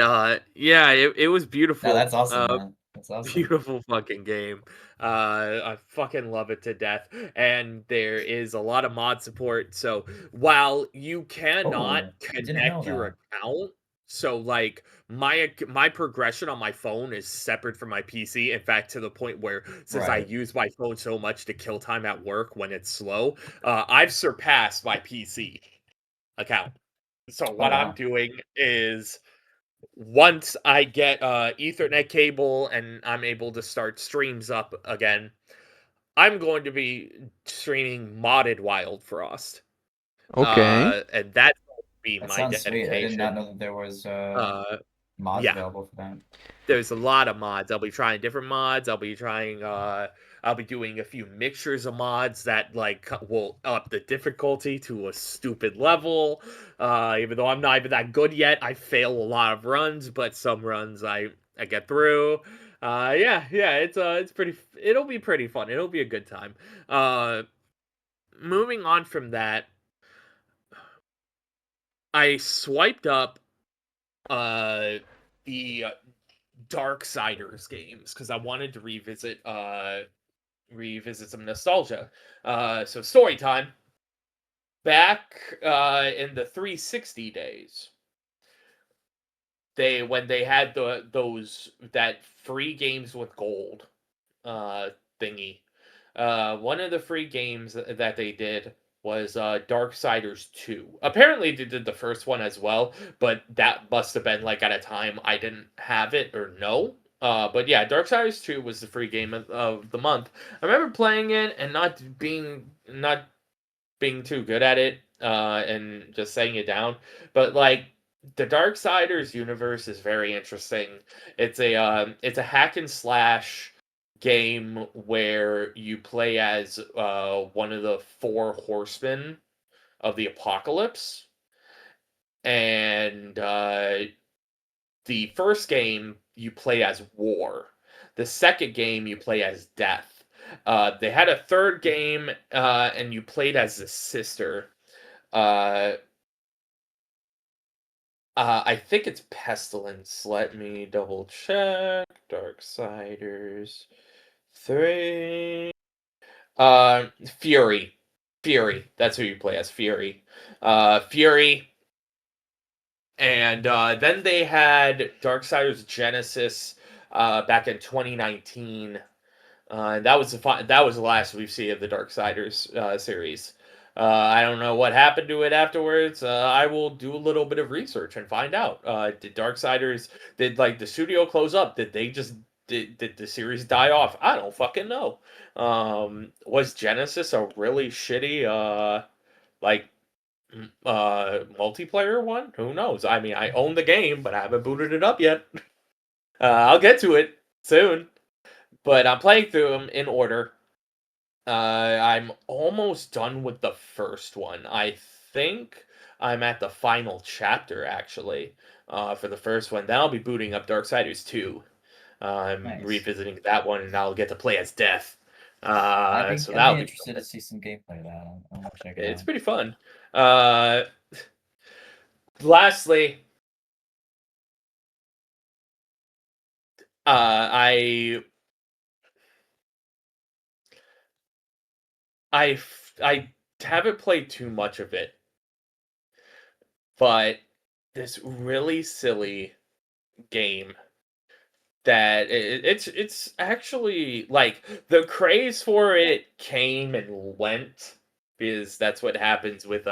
yeah, it was no, beautiful. that's awesome, man. That's awesome. Beautiful fucking game. I fucking love it to death. And there is a lot of mod support. So while you cannot Oh, I didn't know connect your that. account, so like my progression on my phone is separate from my PC. In fact, to the point where since I Right. use my phone so much to kill time at work when it's slow, I've surpassed my PC account. So Oh what I'm wow. doing is once I get Ethernet cable and I'm able to start streams up again, I'm going to be streaming modded Wild Frost. Okay. And that be That my sounds sweet. I did not dedication. know that there was mods Yeah, available for that. there's a lot of mods. I'll be trying different mods. I'll be doing a few mixtures of mods that like will up the difficulty to a stupid level. Even though I'm not even that good yet, I fail a lot of runs, but some runs I get through. Yeah, it's pretty. It'll be pretty fun. It'll be a good time. Uh, moving on from that, I swiped up the Darksiders games because I wanted to revisit some nostalgia. So story time. Back in the 360 days, when they had those that free games with gold thingy. One of the free games that they did was Darksiders 2. Apparently, they did the first one as well, but that must have been like at a time I didn't have it or know. But yeah, Darksiders 2 was the free game of the month. I remember playing it and not being too good at it and just setting it down. But like the Darksiders universe is very interesting. It's a hack and slash game where you play as one of the four horsemen of the apocalypse, and the first game you play as war. The second game you play as death. They had a third game, and you played as the sister. Uh, I think it's Pestilence. Let me double check. Darksiders 3. Fury. Fury. That's who you play as, Fury. Fury. And then they had Darksiders Genesis back in 2019. That was the last we've seen of the Darksiders series. I don't know what happened to it afterwards. I will do a little bit of research and find out. Did like the studio close up? Did the series die off? I don't fucking know. Was Genesis a really shitty like multiplayer one? Who knows? I mean, I own the game, but I haven't booted it up yet. I'll get to it soon. But I'm playing through them in order. I'm almost done with the first one. I think I'm at the final chapter actually for the first one. Then I'll be booting up Darksiders 2. I'm Nice. revisiting that one, and I'll get to play as Death. So I'd be that'll be interested to see some gameplay of that. I want to check it it's out. pretty fun. Uh, Lastly, I I haven't played too much of it, but this really silly game that it's actually like the craze for it came and went because that's what happens with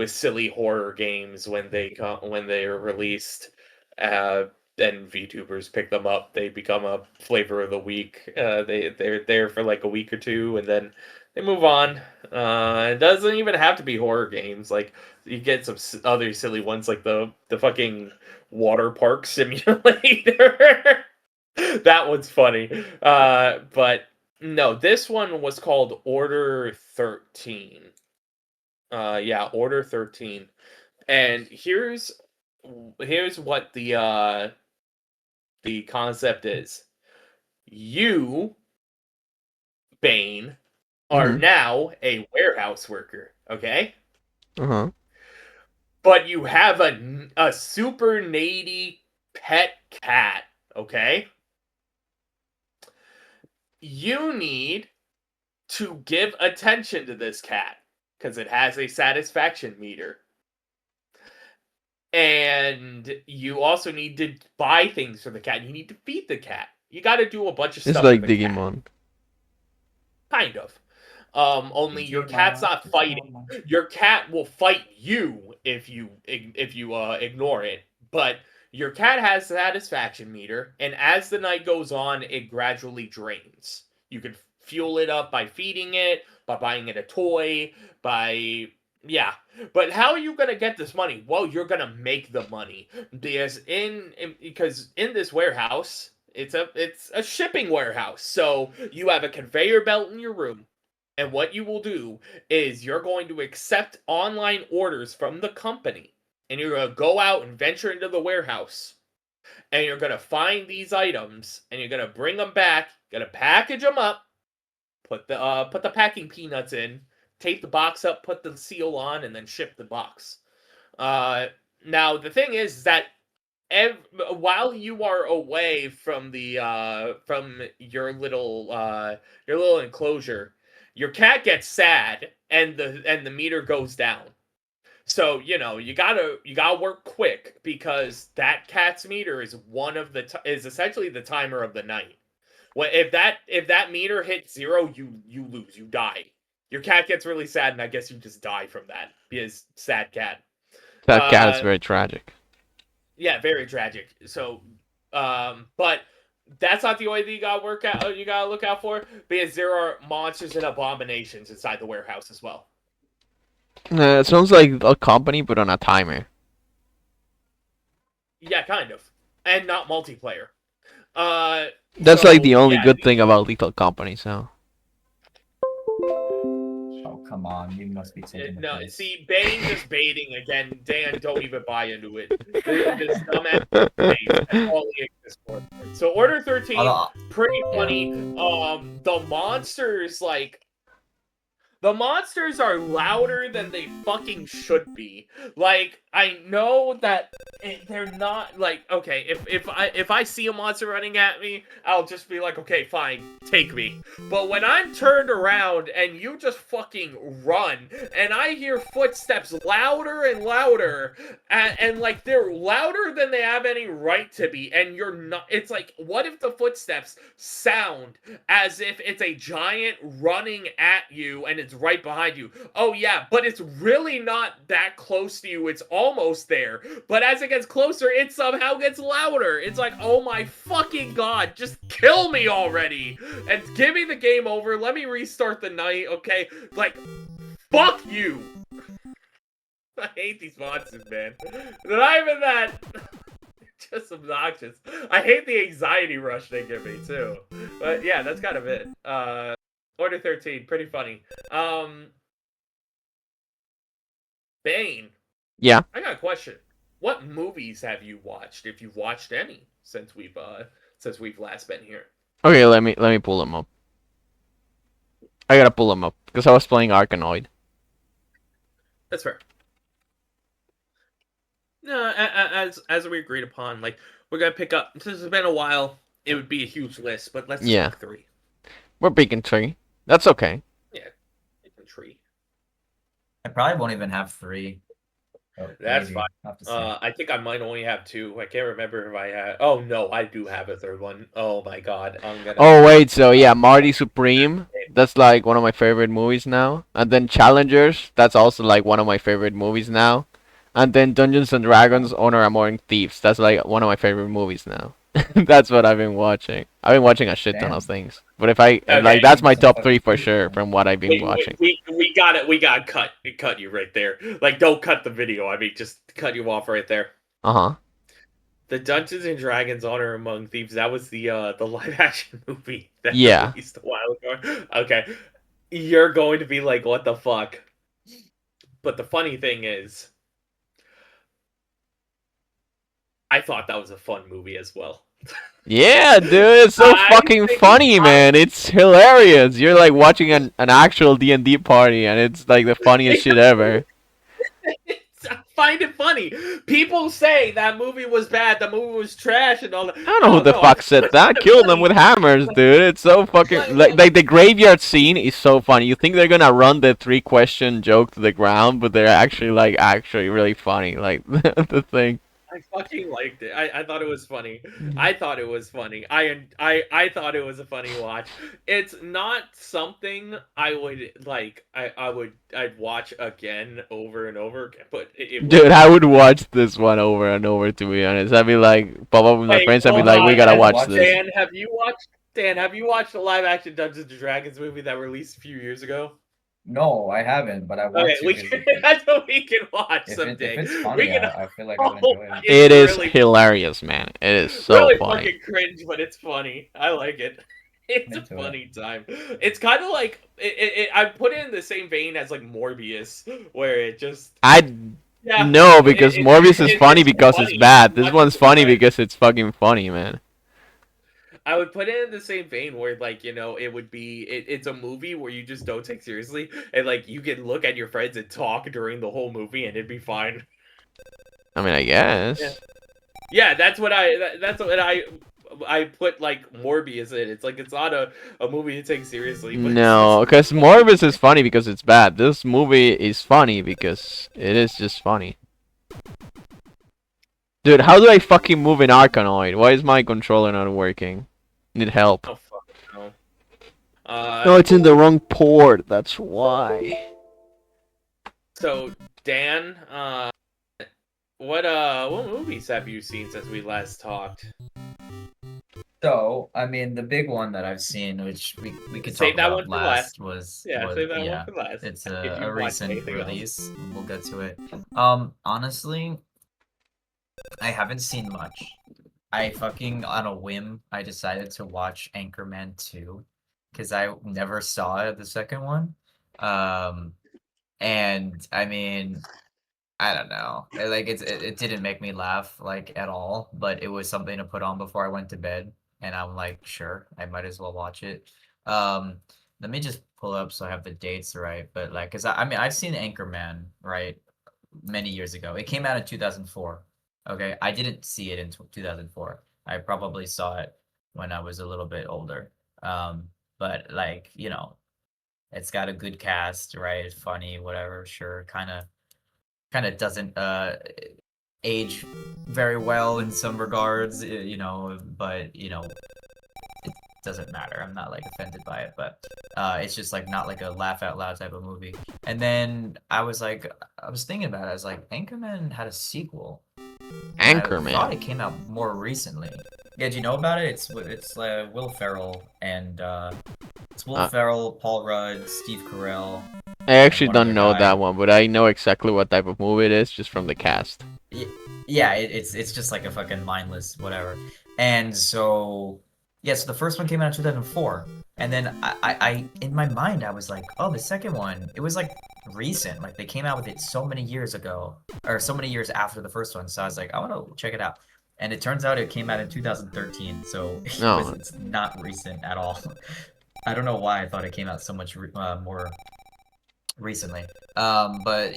silly horror games when they are released. uh and VTubers pick them up, they become a flavor of the week. They're there for like a week or two and then they move on. It doesn't even have to be horror games. Like you get some other silly ones like the fucking water park simulator. That one's funny. But no, this one was called Order 13. Yeah, Order 13. And here's what the concept is. You, Bane, are Mm-hmm. now a warehouse worker, okay? Uh-huh. But you have a super nady pet cat, okay? You need to give attention to this cat because it has a satisfaction meter. And you also need to buy things for the cat. You need to feed the cat. You got to do a bunch of It's stuff for like the cat. Digimon. Kind of. Only your cat's Digimon, not fighting. Digimon. Your cat will fight you if you ignore it. But your cat has satisfaction meter, and as the night goes on, it gradually drains. You can fuel it up by feeding it, by buying it a toy, by Yeah, but how are you gonna get this money? Well, you're gonna make the money because in this warehouse, it's a shipping warehouse. So you have a conveyor belt in your room, and what you will do is you're going to accept online orders from the company, and you're gonna go out and venture into the warehouse, and you're gonna find these items, and you're gonna bring them back, gonna package them up, put the packing peanuts in, tape the box up, put the seal on, and then ship the box. Uh, Now the thing is that while you are away from your little enclosure, your cat gets sad and the meter goes down. So you gotta work quick because that cat's meter is is essentially the timer of the night. Well, if that meter hits zero, you lose, you die. Your cat gets really sad, and I guess you just die from that because sad cat. That cat is Uh, very tragic. yeah, very tragic. So, but that's not the only thing you gotta work out. You gotta look out for because there are monsters and abominations inside the warehouse as well. It sounds like a company, but on a timer. Yeah, kind of, and not multiplayer. Uh, That's like the only yeah, good thing about Lethal Company. So Oh, come on. You must be taking the no, piss. see, Bane just baiting again. Dan, don't even buy into it. This dumbass bait. That's all he exists for. So Order 13, Although, pretty yeah. funny. The monsters are louder than they fucking should be. Like, I know that they're not like okay. If I see a monster running at me, I'll just be like, okay, fine, take me. But when I'm turned around and you just fucking run, and I hear footsteps louder and louder, and like they're louder than they have any right to be, and you're not. It's like, what if the footsteps sound as if it's a giant running at you and it's right behind you? Oh yeah, but it's really not that close to you. It's almost there. But as it gets closer, it somehow gets louder. It's like, oh my fucking god, just kill me already. And give me the game over. Let me restart the night, okay? Like, fuck you. I hate these monsters, man. They're not even that. Just obnoxious. I hate the anxiety rush they give me too. But yeah, that's kind of it. Order 13, pretty funny. Bane. yeah. I got a question. What movies have you watched, if you've watched any, since we've last been here? Okay, let me pull them up. I gotta pull them up because I was playing Arkanoid. That's fair. No, as we agreed upon, like we're gonna pick up. Since it's been a while, it would be a huge list, but let's Yeah. pick 3. We're picking 3. That's okay. Yeah, pick a tree. I probably won't even have 3. Oh, That's maybe. fine. I'll have to see. I think I might only have 2. I can't remember if I had. Oh no, I do have a third one. Oh my god, I'm gonna. Oh wait, so yeah, Marty Supreme. That's like one of my favorite movies now. And then Challengers. That's also like one of my favorite movies now. And then Dungeons and Dragons: Honor Among Thieves. That's like one of my favorite movies now. That's what I've been watching. I've been watching a shit ton of things. But if I Okay. like, that's my top 3 for sure from what I've been watching. We got it. We got cut you right there. Like, don't cut the video. I mean, just cut you off right there. Uh-huh. The Dungeons and Dragons: Honor Among Thieves. That was the live action movie that Yeah. released a while ago. Okay, you're going to be like, what the fuck? But the funny thing is, I thought that was a fun movie as well. Yeah, dude, it's so I fucking think funny, man. It's hilarious. You're like watching an actual D&D party, and it's like the funniest shit ever. I find it funny. People say that movie was bad, the movie was trash, and all that. I don't know who the fuck said that. Kill them with hammers, dude. It's so fucking like the graveyard scene is so funny. You think they're gonna run the 3-question joke to the ground, but they're actually really funny. Like the thing. I fucking liked it. I thought it was funny. I thought it was funny. I thought it was a funny watch. It's not something I would like. I'd watch again over and over again. But Dude, I would watch this one over and over. To be honest, I'd be like, pop up with my friends. I'd be hold like, we on, gotta watch this. Dan, have you watched the live action Dungeons and Dragons movie that released a few years ago? No, I haven't, but I want Okay, to we because can. That's what we can watch if someday. it's We funny, can. I feel like I would Oh, enjoy it. it's It is really hilarious, man. It is so really funny. fucking cringe, but it's funny. I like it. It's I'm a into it. funny time. It's kind of like I put it in the same vein as like Morbius, where it just I yeah, no, because Morbius is funny it's because it's funny. bad. You This watch it one's to funny cry. because it's fucking funny, man. I would put it in the same vein where like it would be it's a movie where you just don't take seriously and like you can look at your friends and talk during the whole movie and it'd be fine. I mean, I Yeah. guess. Yeah, that's what I put like Morbius in. It's like it's not a movie to take seriously, but it's No, just because Morbius is funny because it's bad. This movie is funny because it is just funny. Dude, how do I fucking move an Arkanoid? Why is my controller not working? Need help. oh fuck no. No, it's in the wrong port. That's why. So Dan, what movies have you seen since we last talked? So, I mean, the big one that I've seen, which we could talk Save that about one for last. last, was Yeah, save that one yeah, for last. it's If a you watched recent anything else. release. We'll get to it. Honestly, I haven't seen much. I fucking on a whim, I decided to watch Anchorman 2 because I never saw the second one. Um, and I mean, I don't know. It didn't make me laugh like at all, but it was something to put on before I went to bed, and I'm like, sure, I might as well watch it. Um, Let me just pull up so I have the dates right. But like, cause I mean, I've seen Anchorman right many years ago. It came out in 2004. Okay, I didn't see it in 2004. I probably saw it when I was a little bit older. But like, it's got a good cast, right? It's funny, whatever, sure, kind of doesn't age very well in some regards, but it doesn't matter. I'm not like offended by it, but it's just like not like a laugh out loud type of movie. And then I was thinking about it. I was like, Anchorman had a sequel, and I thought Anchorman. it came out more recently. Yeah, do you know about it? It's Will Ferrell and it's Will Uh, Ferrell, Paul Rudd, Steve Carell, I and actually one other don't know guy. that one, but I know exactly what type of movie it is just from the cast. Yeah, it's just like a fucking mindless whatever. And so yeah, so the first one came out in 2004, and then I in my mind I was like, oh, the second one, it was like recent, like they came out with it so many years ago, or so many years after the first one. So I was like, I want to check it out. And it turns out it came out in 2013, so No, it's not recent at all. I don't know why I thought it came out so much more recently. But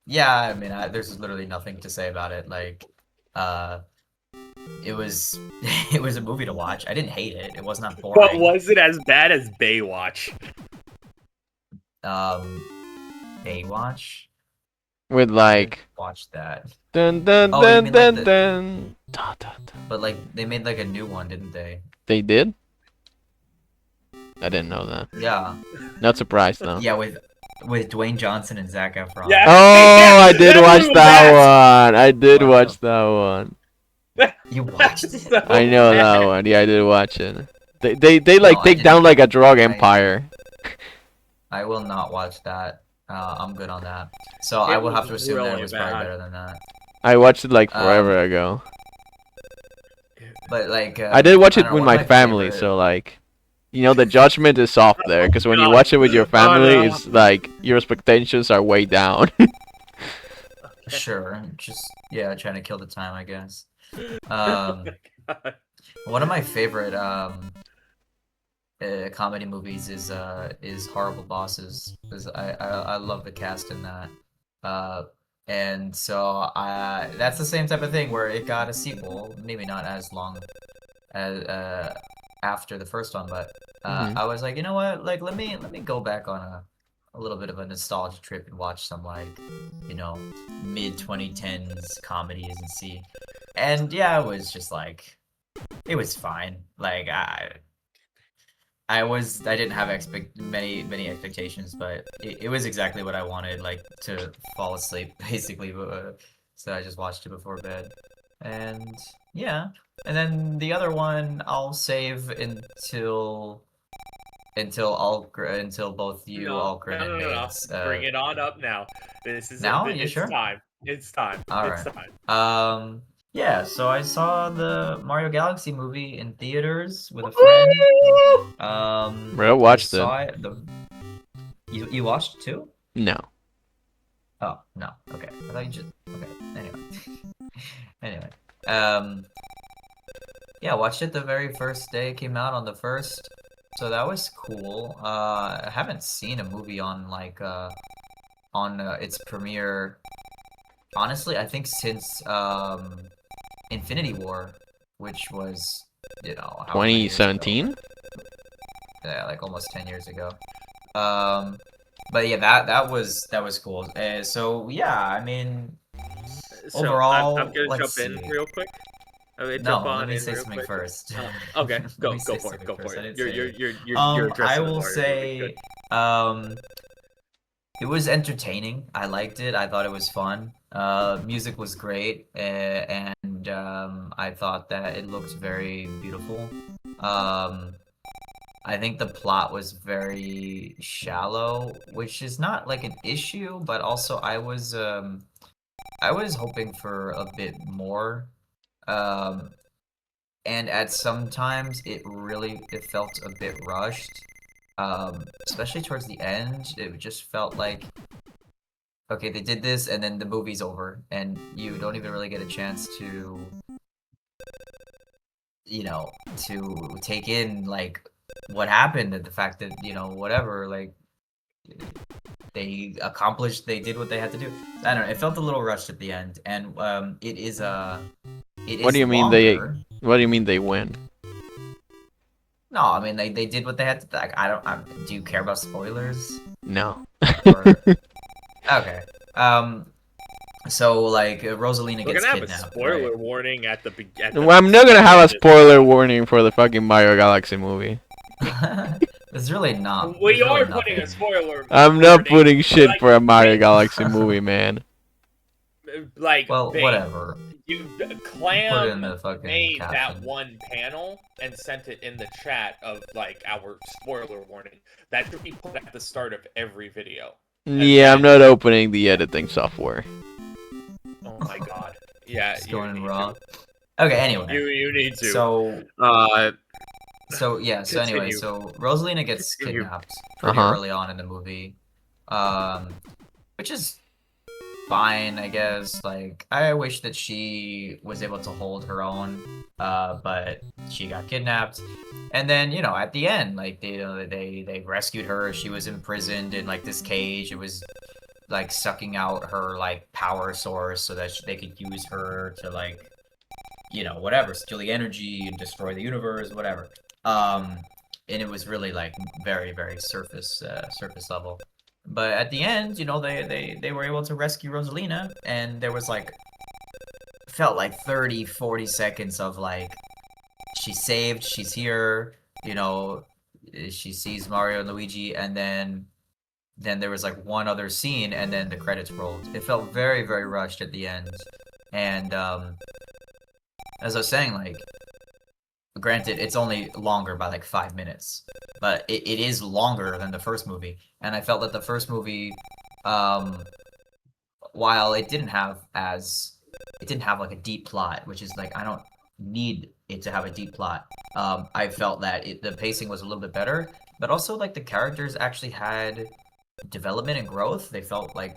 yeah, I mean, there's literally nothing to say about it. Like, uh, it was it was a movie to watch. I didn't hate it. It was not But boring. was it as bad as Baywatch? Um, Baywatch. with I didn't like watch that. dun dun Oh, you dun mean like dun the? dun. Dun, dun, dun. But like they made like a new one, didn't they? They did? I didn't know that. Yeah, Not surprised though. yeah, with Dwayne Johnson and Zac Efron. Yeah. Oh, I did That watch movie was that one. I did What watch the? that one. You watched That's it? I so know that bad. one. Yeah, I did watch it. They No, like I take down didn't. like a drug I empire. I will not watch that. I'm good on that. So I It will was have to assume that it really was probably bad. better than that. I watched it like Um, forever ago. but like I did watch I it don't know, with one of my my family, favorite. so like, the judgment is off there. Because when you God. watch it with your Oh family, no. it's like your expectations are way down. Sure, just yeah, trying to kill the time, I guess. Oh Um, my God. One of my favorite comedy movies is Horrible Bosses because I love the cast in that. Uh, and so that's the same type of thing where it got a sequel, maybe not as long as after the first one, but hmm I was like, you know what? Like, let me go back on a little bit of a nostalgia trip and watch some like, mid 2010s comedies and see. And yeah, it was just like it was fine. Like I didn't have many expectations, but it was exactly what I wanted, like to fall asleep basically. So I just watched it before bed, and yeah. And then the other one I'll save until until both you, No, Algren, no, and no, no, no. Maids. Bring it on up now. This is Now you it's sure? time. It's time. All It's right. time. Yeah. So I saw the Mario Galaxy movie in theaters with a friend. Bro, I watched it. saw it. You watched it too? No. Oh no. Okay. I thought you just. Okay. Anyway. Anyway. Um. Yeah, watched it the very first day it came out on the first. So that was cool. I haven't seen a movie on its premiere. Honestly, I think since Infinity War, which was, however many years ago. 2017? Yeah, like almost 10 years ago. Um, but yeah, that was cool. So yeah, I mean, So I'm overall, gonna let's jump in see. real quick. I'm gonna jump No, let on me in say real something quick. first. Okay, Let me go say for it. something Go for first. I it. didn't You're say you're anything. you're you're I addressing the will Mario movie. Good. say, it was entertaining. I liked it. I thought it was fun. Music was great, and I thought that it looked very beautiful. Um, I think the plot was very shallow, which is not like an issue, but also I was hoping for a bit more. Um, and at some times it felt a bit rushed. Especially towards the end, it just felt like, okay, they did this and then the movie's over and you don't even really get a chance to, to take in like what happened and the fact that, whatever, like they did what they had to do. I don't know, it felt a little rushed at the end, and it What do is you mean they longer. what do you mean they win? No, I mean they did what they had to. Like, do you care about spoilers? No. Or okay. So like Rosalina We're gets gonna have a kidnapped, right? spoiler warning at the Well, I'm not gonna start have of a this spoiler podcast. warning for the fucking Mario Galaxy movie. There's really not. We There's really are putting a nothing. spoiler I'm not warning. putting shit Like for a Mario they, Galaxy movie, man. like Well, they, whatever. you, Put it in Clam the fucking made that caption. one panel and sent it in the chat of like our spoiler warning. That should be put at the start of every video. And Yeah, I'm then, not opening the editing software. oh my god, yeah, Just you going in need raw. to. Okay, anyway. You need to. So Uh, yeah, so anyway, continue. so Rosalina gets Continue. kidnapped Uh pretty huh. early on in the movie. Um, which is fine, I guess. Like, I wish that she was able to hold her own, but she got kidnapped. And then, at the end, like they rescued her. She was imprisoned in like this cage. It was like sucking out her like power source so that they could use her to like, whatever, steal the energy and destroy the universe, whatever. Um, and it was really like very, very surface level. But at the end, they were able to rescue Rosalina, and there was like felt like 30, 40 seconds of like she's saved, she's here, you know, she sees Mario and Luigi, and then there was like one other scene, and then the credits rolled. It felt very, very rushed at the end, and as I was saying, like, granted, it's only longer by like 5 minutes, but it is longer than the first movie, and I felt that the first movie, um, while it didn't have like a deep plot, which is like I don't need it to have a deep plot. I felt that the pacing was a little bit better, but also like the characters actually had development and growth. They felt like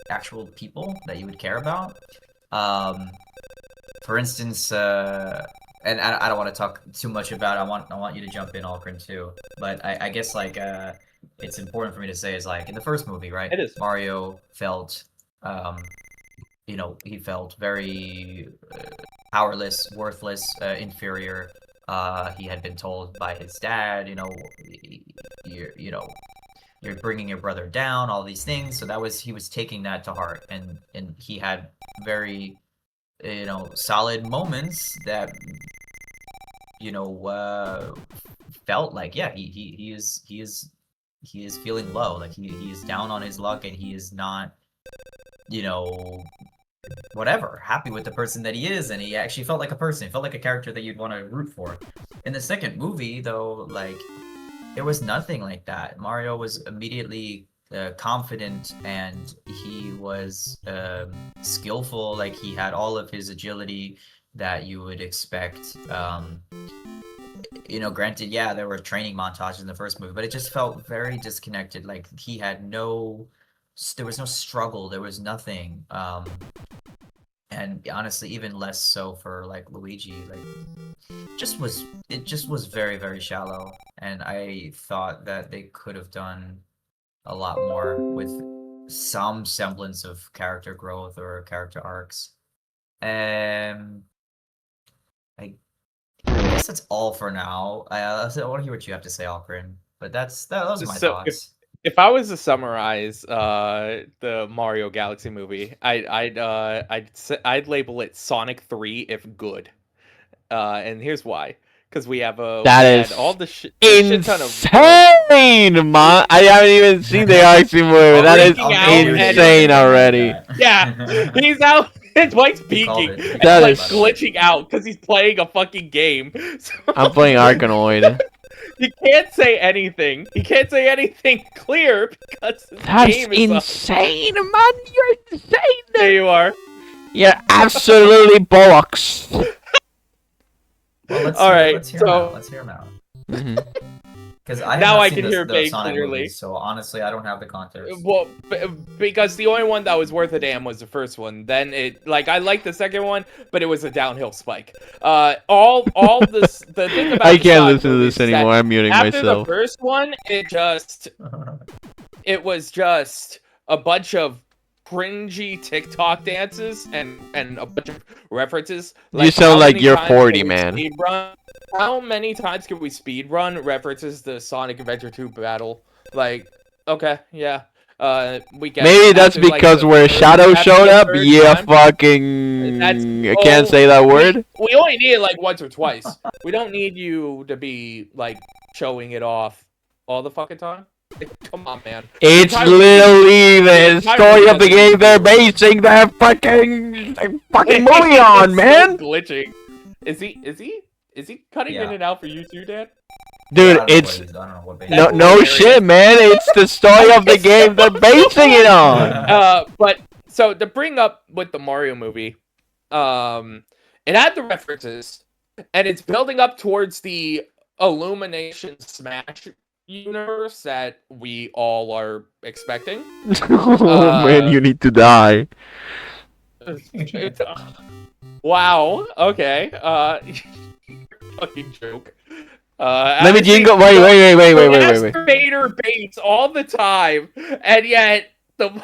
actual people that you would care about. Um, for instance, and I don't want to talk too much about it. I want you to jump in, Algren, too. But I guess like it's important for me to say is like in the first movie, right? It is. Mario felt um, he felt very powerless, worthless, inferior. He had been told by his dad, you're bringing your brother down, all these things. So he was taking that to heart, and he had very solid moments that felt like, yeah, he is feeling low, like he is down on his luck, and he is not you know whatever, happy with the person that he is, and he actually felt like a person. He felt like a character that you'd want to root for. In the second movie, though, like there was nothing like that. Mario was immediately confident, and he was skillful. Like, he had all of his agility that you would expect. Granted, yeah, there were training montages in the first movie, but it just felt very disconnected. Like, there was no struggle, there was nothing. And honestly, even less so for like Luigi. Like, it just was very, very shallow. And I thought that they could have done a lot more with some semblance of character growth or character arcs. Um, I guess that's all for now. I want to hear what you have to say, Alcrin. But those are my So thoughts. if I was to summarize the Mario Galaxy movie, I'd label it Sonic 3 if good. And here's why. Because we had all the shit ton of insane, man. I haven't even seen the Galaxy movie. That is Freaking out and- insane already. Yeah, he's out. His wife's He called peeking. it. And That like is- glitching out because he's playing a fucking game. So I'm playing Arkanoid. you can't say anything. He can't say anything clear because his That's game is up. insane, man. You're insane. There you are. You're absolutely bollocks. Well, let's All right, let's hear so- him out. Let's hear him out. Mhm. Because I have Now not I seen can the, hear the Bane Sonic clearly. movies, so honestly, I don't have the context. Well, because the only one that was worth a damn was the first one. Then I liked the second one, but it was a downhill spike. All the thing about I the can't Sonic listen to movies this is that anymore. I'm muting after myself. the first one, it was just a bunch of cringy TikTok dances and a bunch of references. You sound how like many you're times 40, can we man. speedrun- How many times can we speedrun references to Sonic Adventure 2 battle? Like, okay, yeah. We get Maybe it. that's After, like, because the where third- Shadow after showed the up. third Yeah, time, fucking. I can't say that word. We only need it like once or twice. We don't need you to be like showing it off all the fucking time. Come on, man. It's entire literally the entire story movie of the has game to they're be basing their fucking movie on, It's man. still glitching. Is he cutting in Yeah. and out for you too, Dan? Dude, I don't know it's what it is. I don't know what they no That's no hilarious. shit, man. It's the story of the game they're basing it on. But so to bring up with the Mario movie, it had the references, and it's building up towards the Illumination Smash universe that we all are expecting. Oh man, you need to die. Wow. Okay. Fucking joke. Let me honestly, jingle. Wait. the masturbator baits all the time, and yet the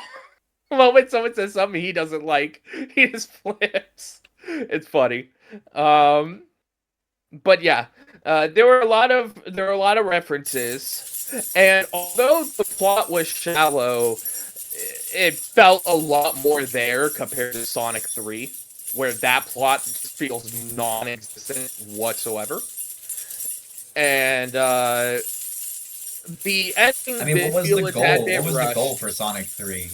moment someone says something he doesn't like, he just flips. It's funny. But yeah, there were a lot of references, and although the plot was shallow, it felt a lot more there compared to Sonic 3, where that plot just feels non-existent whatsoever. And the ending I mean, did what was feel the a goal? tad bit What was the rushed. goal for Sonic 3?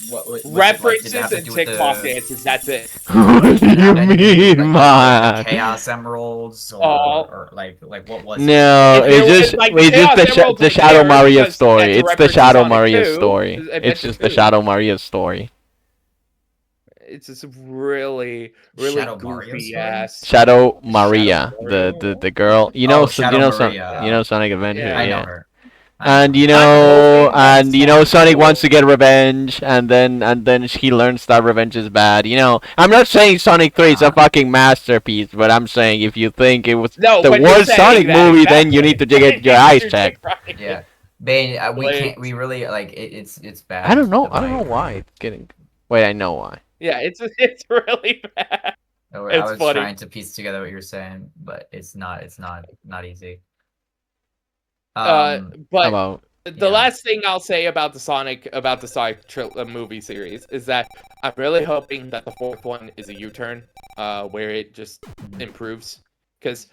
What was References it, like, did it have to and do with TikTok dances. That's it. What do Did it you have anything to do with, mean, like, man? Chaos Emeralds Oh. or like what was it? No, If it was, it's just like, it's just Chaos Emeralds the was Shadow there Maria because story. that's a It's the reference to Shadow Sonic Maria 2, story. Adventure It's just the 2. Shadow Maria story. It's just really Shadow Mario goofy story? ass. Shadow Maria, Mario? the girl. You Oh, know, Shadow you know, Maria. you know Sonic Adventure. Yeah. I know Yeah. her. And you I'm know, hoping that and you know, Sonic Sonic wants to will- get revenge, and then he learns that revenge is bad. You know, I'm not saying Sonic 3 is a fucking masterpiece, but I'm saying if you think it was No, the but you're worst saying Sonic that, movie, then you exactly. need to get your eyes You're checked. right. Yeah. Bane, we Like- can't. We really like it's bad. I don't know. The I don't know mic. why it's getting. Wait, I know why. Yeah, it's really bad. I It's was funny. trying to piece together what you're saying, but it's not easy. But About the yeah. last thing I'll say about the Sonic movie series is that I'm really hoping that the fourth one is a U-turn, where it just improves, because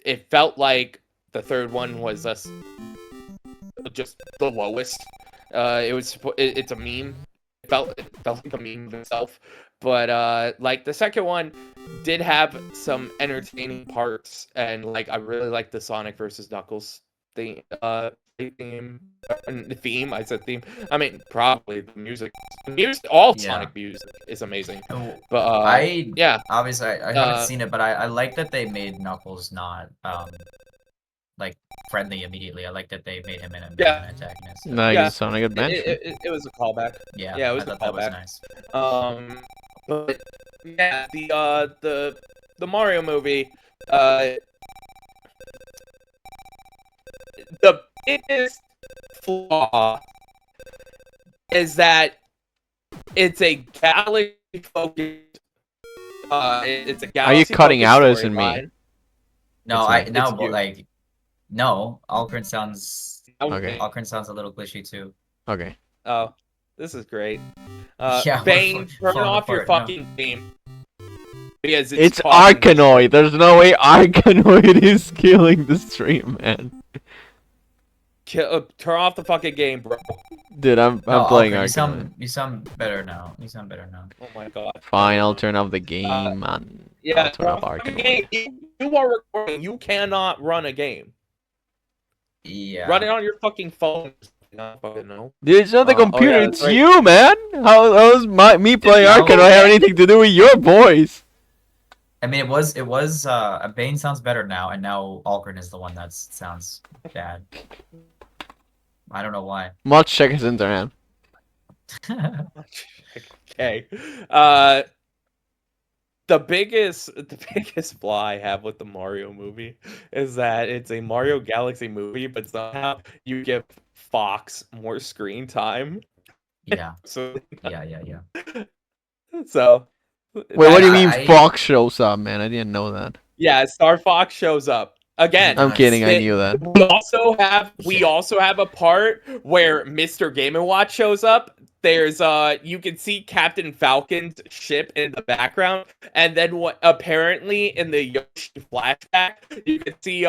it felt like the third one was just the lowest. It's a meme. it felt like a meme of itself. But like the second one did have some entertaining parts, and like I really liked the Sonic versus Knuckles theme. Theme. I said theme. I mean, probably the music. All Yeah. Sonic music is amazing. Oh, But I yeah, obviously I haven't Uh, seen it, but I like that they made Knuckles not like friendly immediately. I like that they made him an Yeah. antagonist. Like Yeah. in Sonic Adventure. it was a callback. Yeah, Yeah, it was I a thought that was callback. nice. But yeah, the Mario movie, the biggest flaw is that it's a galaxy focused. It's a Are galaxy. you cutting out or is it storyline. me? No, It's I me. now It's you. like no, Alcorn sounds Okay. Alcorn sounds a little glitchy too. Okay. Oh, this is great. Yeah, we're Bane, turn falling off your apart, no. fucking game. Because It's causing this Arkanoid. There's no way Arkanoid is killing the stream, man. turn off the fucking game, bro. Dude, I'm No, playing Alcorn, Arkanoid. you sound better now. You sound better now. Oh my god. Fine, I'll turn off the game, man. Yeah, I'll turn off turn off the Arkanoid. game. You are recording. You cannot run a game. Yeah. Run it on your fucking phone. I don't fucking know. Dude, it's not the Oh, computer, yeah, it's that's right. you, man! How's me playing now- Arkanoid have anything to do with your voice? I mean, it was Bane sounds better now, and now Alcorn is the one that sounds bad. I don't know why. Much check his internet. Okay. The biggest flaw I have with the Mario movie is that it's a Mario Galaxy movie, but somehow you give Fox more screen time. Yeah, So yeah. Wait, what do you mean I- Fox shows up, man? I didn't know that. yeah, Star Fox shows up again. I'm Nice. kidding, I It- knew that. We also have a part where Mr. Game & Watch shows up. There's you can see Captain Falcon's ship in the background, and then what apparently in the Yoshi flashback, you can see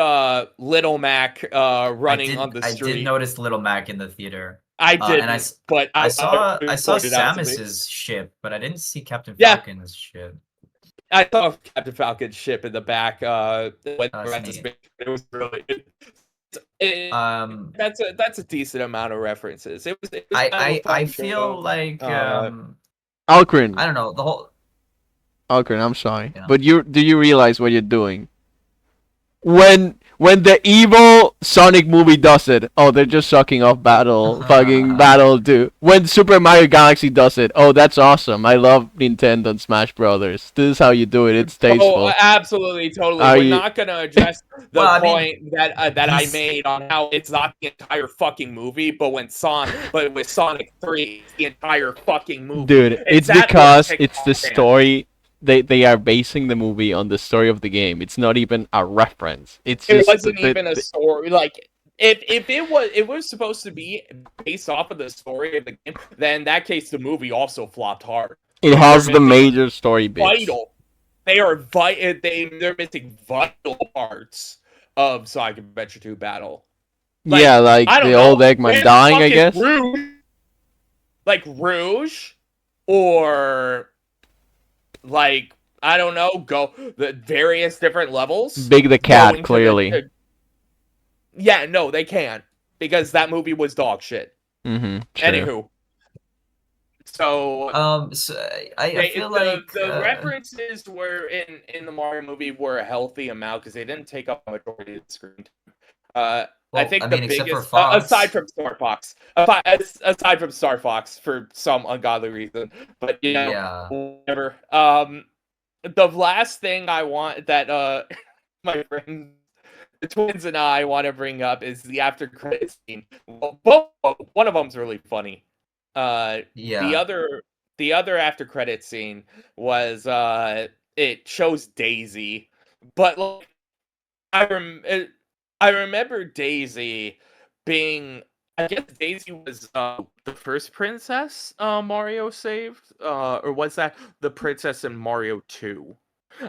Little Mac running on the I street. did notice Little Mac in the theater. I did, and but I saw it was pointed out to me. Samus's ship, but I didn't see Captain Yeah. Falcon's ship. I saw Captain Falcon's ship in the back when That's at the neat. space. It was really that's a decent amount of references. It was kind of a I fun feel show. like Alcrin, I don't know, the whole Alcrin, I'm sorry, Yeah. but do you realize what you're doing? When the evil Sonic movie does it, oh, they're just sucking off fucking Battle 2. When Super Mario Galaxy does it, oh, that's awesome. I love Nintendo and Smash Brothers. This is how you do it. It's tasteful. Oh, absolutely, totally. Are We're you- not gonna address the Well, I mean, point that I he's- made on how it's not the entire fucking movie, but with Sonic 3, it's the entire fucking movie. Dude, it's that because what it's the TikTok fans- story. They are basing the movie on the story of the game. It's not even a reference. It's It just wasn't even a story. Like if it was supposed to be based off of the story of the game, then in that case the movie also flopped hard. it has the they're missing major story bits. Vital. They're missing vital parts of Sonic Adventure 2 Battle. Like, Yeah, like I don't the know, old where Eggman the dying, fuck I is guess. Rouge? Like Rouge, or like I don't know, go the various different levels. Big the going cat, to clearly. Yeah, no, they can't because that movie was dog shit. Mm-hmm. Anywho, so so I feel like the references were in the Mario movie were a healthy amount because they didn't take up a majority of the screen time. I well, think I the mean, except for biggest, Fox, aside from Star Fox, aside from Star Fox for some ungodly reason, but you know, yeah. whatever. The last thing I want that my friends, the twins and I want to bring up is the after credit scene. Well, one of them's really funny. Yeah. The other after credit scene was it shows Daisy, but like I remember Daisy being. I guess Daisy was the first princess Mario saved, or was that the princess in Mario 2?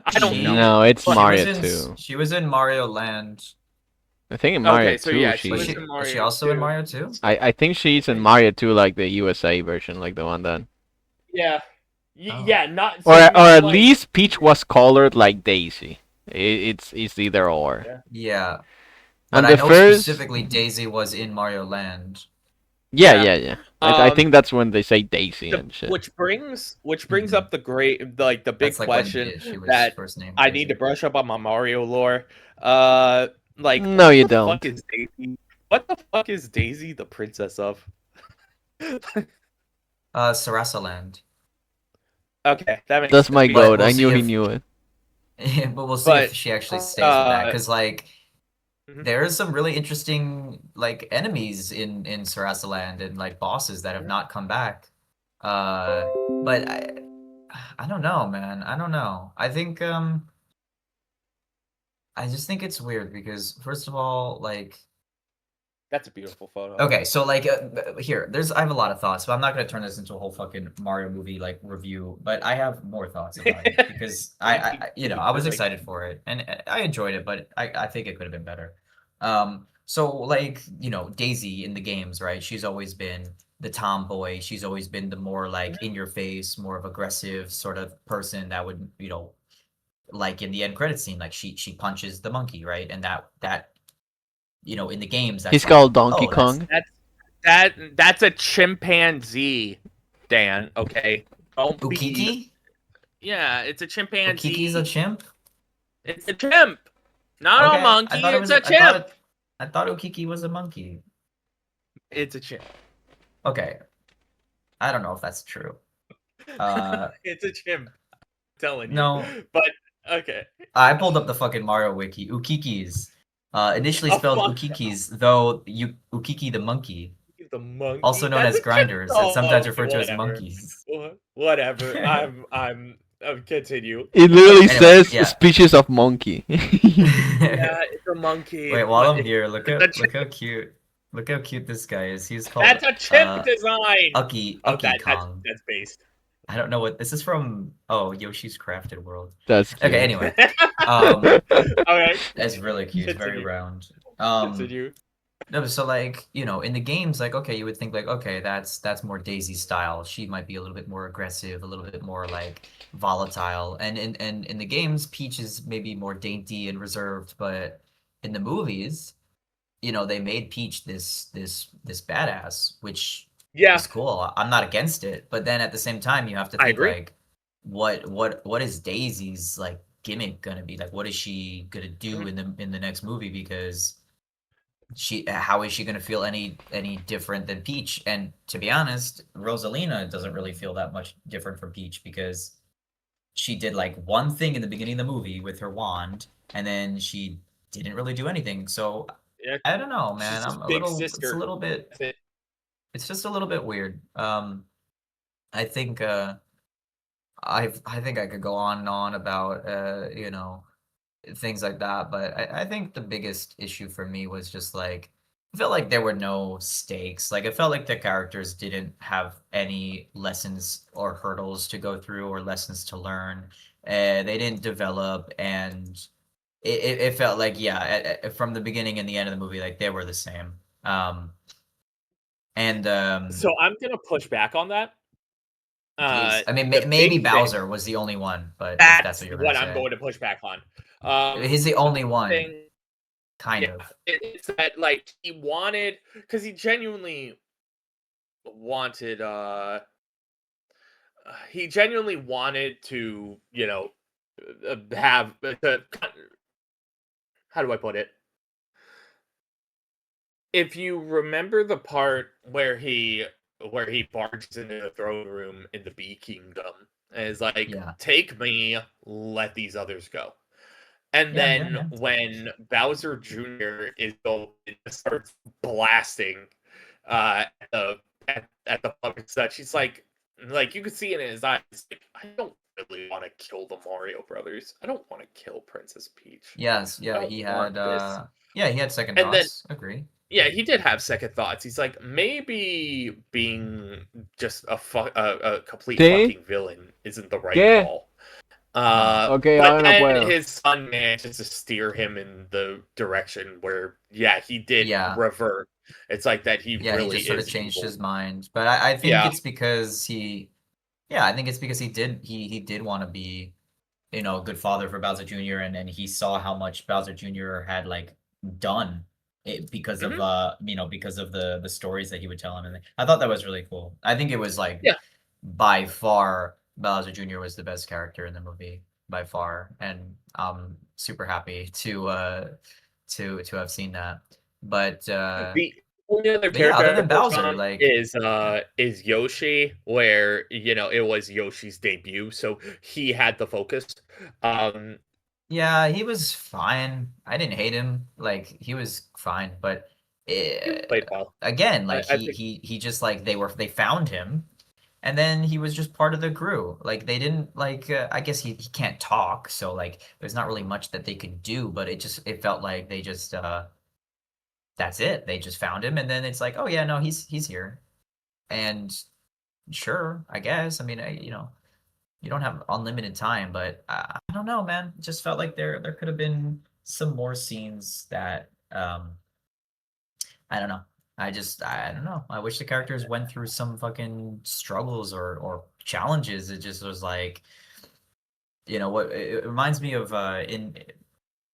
I don't She- know. No, it's She Mario was in, 2. She was in Mario Land. I think in Mario Okay, so 2 yeah, she. she was Was she, in was she Mario also in 2. Mario 2? I think she's in Mario 2, like the USA version, like the one that Yeah. Oh. Yeah, not Or so or not at like least Peach was colored like Daisy. It's either or. yeah. Yeah, but And I the know first, specifically Daisy was in Mario Land. yeah, Yeah. yeah, yeah. I think that's when they say Daisy The and shit. which brings Mhm. up the big That's like when question she was that first named I need Daisy. to brush up on my Mario lore. Uh, like No, what you the fuck don't. is Daisy? What the fuck is Daisy the princess of? Sarasa Land. Okay, that makes That's sense. my But goat. we'll I see knew he if knew it. but we'll see if But she actually stays with that. uh, Because like mhm, there's some really interesting like enemies in Sarasa Land and like bosses that have mhm. not come back. But I don't know, man. I don't know. I just think it's weird because first of all, like That's a beautiful photo. okay, so like here, I have a lot of thoughts, but I'm not gonna turn this into a whole fucking Mario movie like review. But I have more thoughts about it because I was Like, excited for it and I enjoyed it, but I think it could have been better. So like Daisy in the games, right? She's always been the tomboy. She's always been the more like in your face, more of aggressive sort of person that would like in the end credit scene, like she punches the monkey, right? And that in the games, He's that's like, called Donkey oh, that's Kong. that's a chimpanzee, Dan. Okay, don't be. Ukiki. Yeah, it's a Ukiki's a chimpanzee. chimp? It's a chimp, not a Okay, I monkey. thought it It's was. a chimp. I thought Ukiki was a monkey. It's a chimp. Okay, I don't know if that's true. Uh, It's a chimp. I'm telling you. no, But okay. I pulled up the fucking Mario wiki. Ukikis, initially A spelled fuck Ukikis, though Ukiki the monkey, the monkey. also known That's as a chimp. grinders, and Oh, sometimes okay, referred to as whatever. monkeys. Whatever. I'm continue. It literally Anyway, says yeah. species of monkey. Yeah, it's a monkey. Wait, while I'm here, It's a chimp. look how cute this guy is. He's called That's a chimp design. Oh, Ucky Kong. that's based. I don't know what this is from. Oh, Yoshi's Crafted World. That's cute. Okay, anyway, um, Okay. it's really cute, very Continue. round. Continue. No, so like, in the games, like, okay, you would think like, okay, that's more Daisy style. She might be a little bit more aggressive, a little bit more like volatile. And in the games, Peach is maybe more dainty and reserved, but in the movies, they made Peach this badass, which Yeah, is cool. I'm not against it, but then at the same time, you have to I think agree. like, what is Daisy's like gimmick gonna be? Like, what is she gonna do Mhm. in the next movie? Because how is she gonna feel any different than Peach? And to be honest, Rosalina doesn't really feel that much different from Peach because she did like one thing in the beginning of the movie with her wand, and then she didn't really do anything. So Yeah, I don't know, she's man. just I'm a big little. It's a sister. little bit. That's it. It's just a little bit weird. I think. I think I could go on and on about things like that, but I think the biggest issue for me was just like I felt like there were no stakes. Like it felt like the characters didn't have any lessons or hurdles to go through or lessons to learn. They didn't develop, and it felt like from the beginning and the end of the movie, like they were the same. Um, and So I'm gonna push back on that. Please, I mean, The maybe big thing. Bowser was the only one, but if that's That's what you're gonna what I'm say, going to push back on. he's the only The one, thing, kind yeah, of. it's that like he wanted because he genuinely wanted he genuinely wanted to have how do I put it? If you remember the part where he barges into the throne room in the Bee Kingdom and is like, Yeah, "Take me, let these others go." And yeah, yeah, then yeah. when Bowser Jr. is going to start blasting at the puppet such, he's like you can see it in his eyes, like, I don't really want to kill the Mario brothers. I don't want to kill Princess Peach. Yes, I yeah, don't want this. he had second And then thoughts. Agree. yeah, he did have second thoughts. He's like, maybe being just a complete ¿Sí? fucking villain isn't the right ¿Qué? call. Ok, But ahora no then puedo. his son manages to steer him in the direction where, yeah, he did Yeah, revert. It's like that he yeah, he really just sort of is changed evil. his mind, but I think Yeah, it's because he Yeah, I think it's because he did want to be, a good father for Bowser Jr. and he saw how much Bowser Jr. had like done it because of Mhm. because of the stories that he would tell him, and I thought that was really cool. I think it was like Yeah. by far Bowser Jr. was the best character in the movie by far, and I'm super happy to have seen that. But The only other but yeah, character other I than have worked Bowser, on like is Yoshi, where it was Yoshi's debut, so he had the focus. Um, yeah, he was fine. I didn't hate him. Like he was fine, but he eh, played well. again, like I he think he he just like they found him, and then he was just part of the crew. Like they didn't like. I guess he can't talk, so like there's not really much that they could do. But it felt like they just that's it. They just found him, and then it's like, oh yeah, no, he's here, and sure, I guess. I mean, you don't have unlimited time, but I don't know, man. It just felt like there could have been some more scenes that I don't know. I don't know. I wish the characters went through some fucking struggles or challenges. It just was like, what it reminds me of in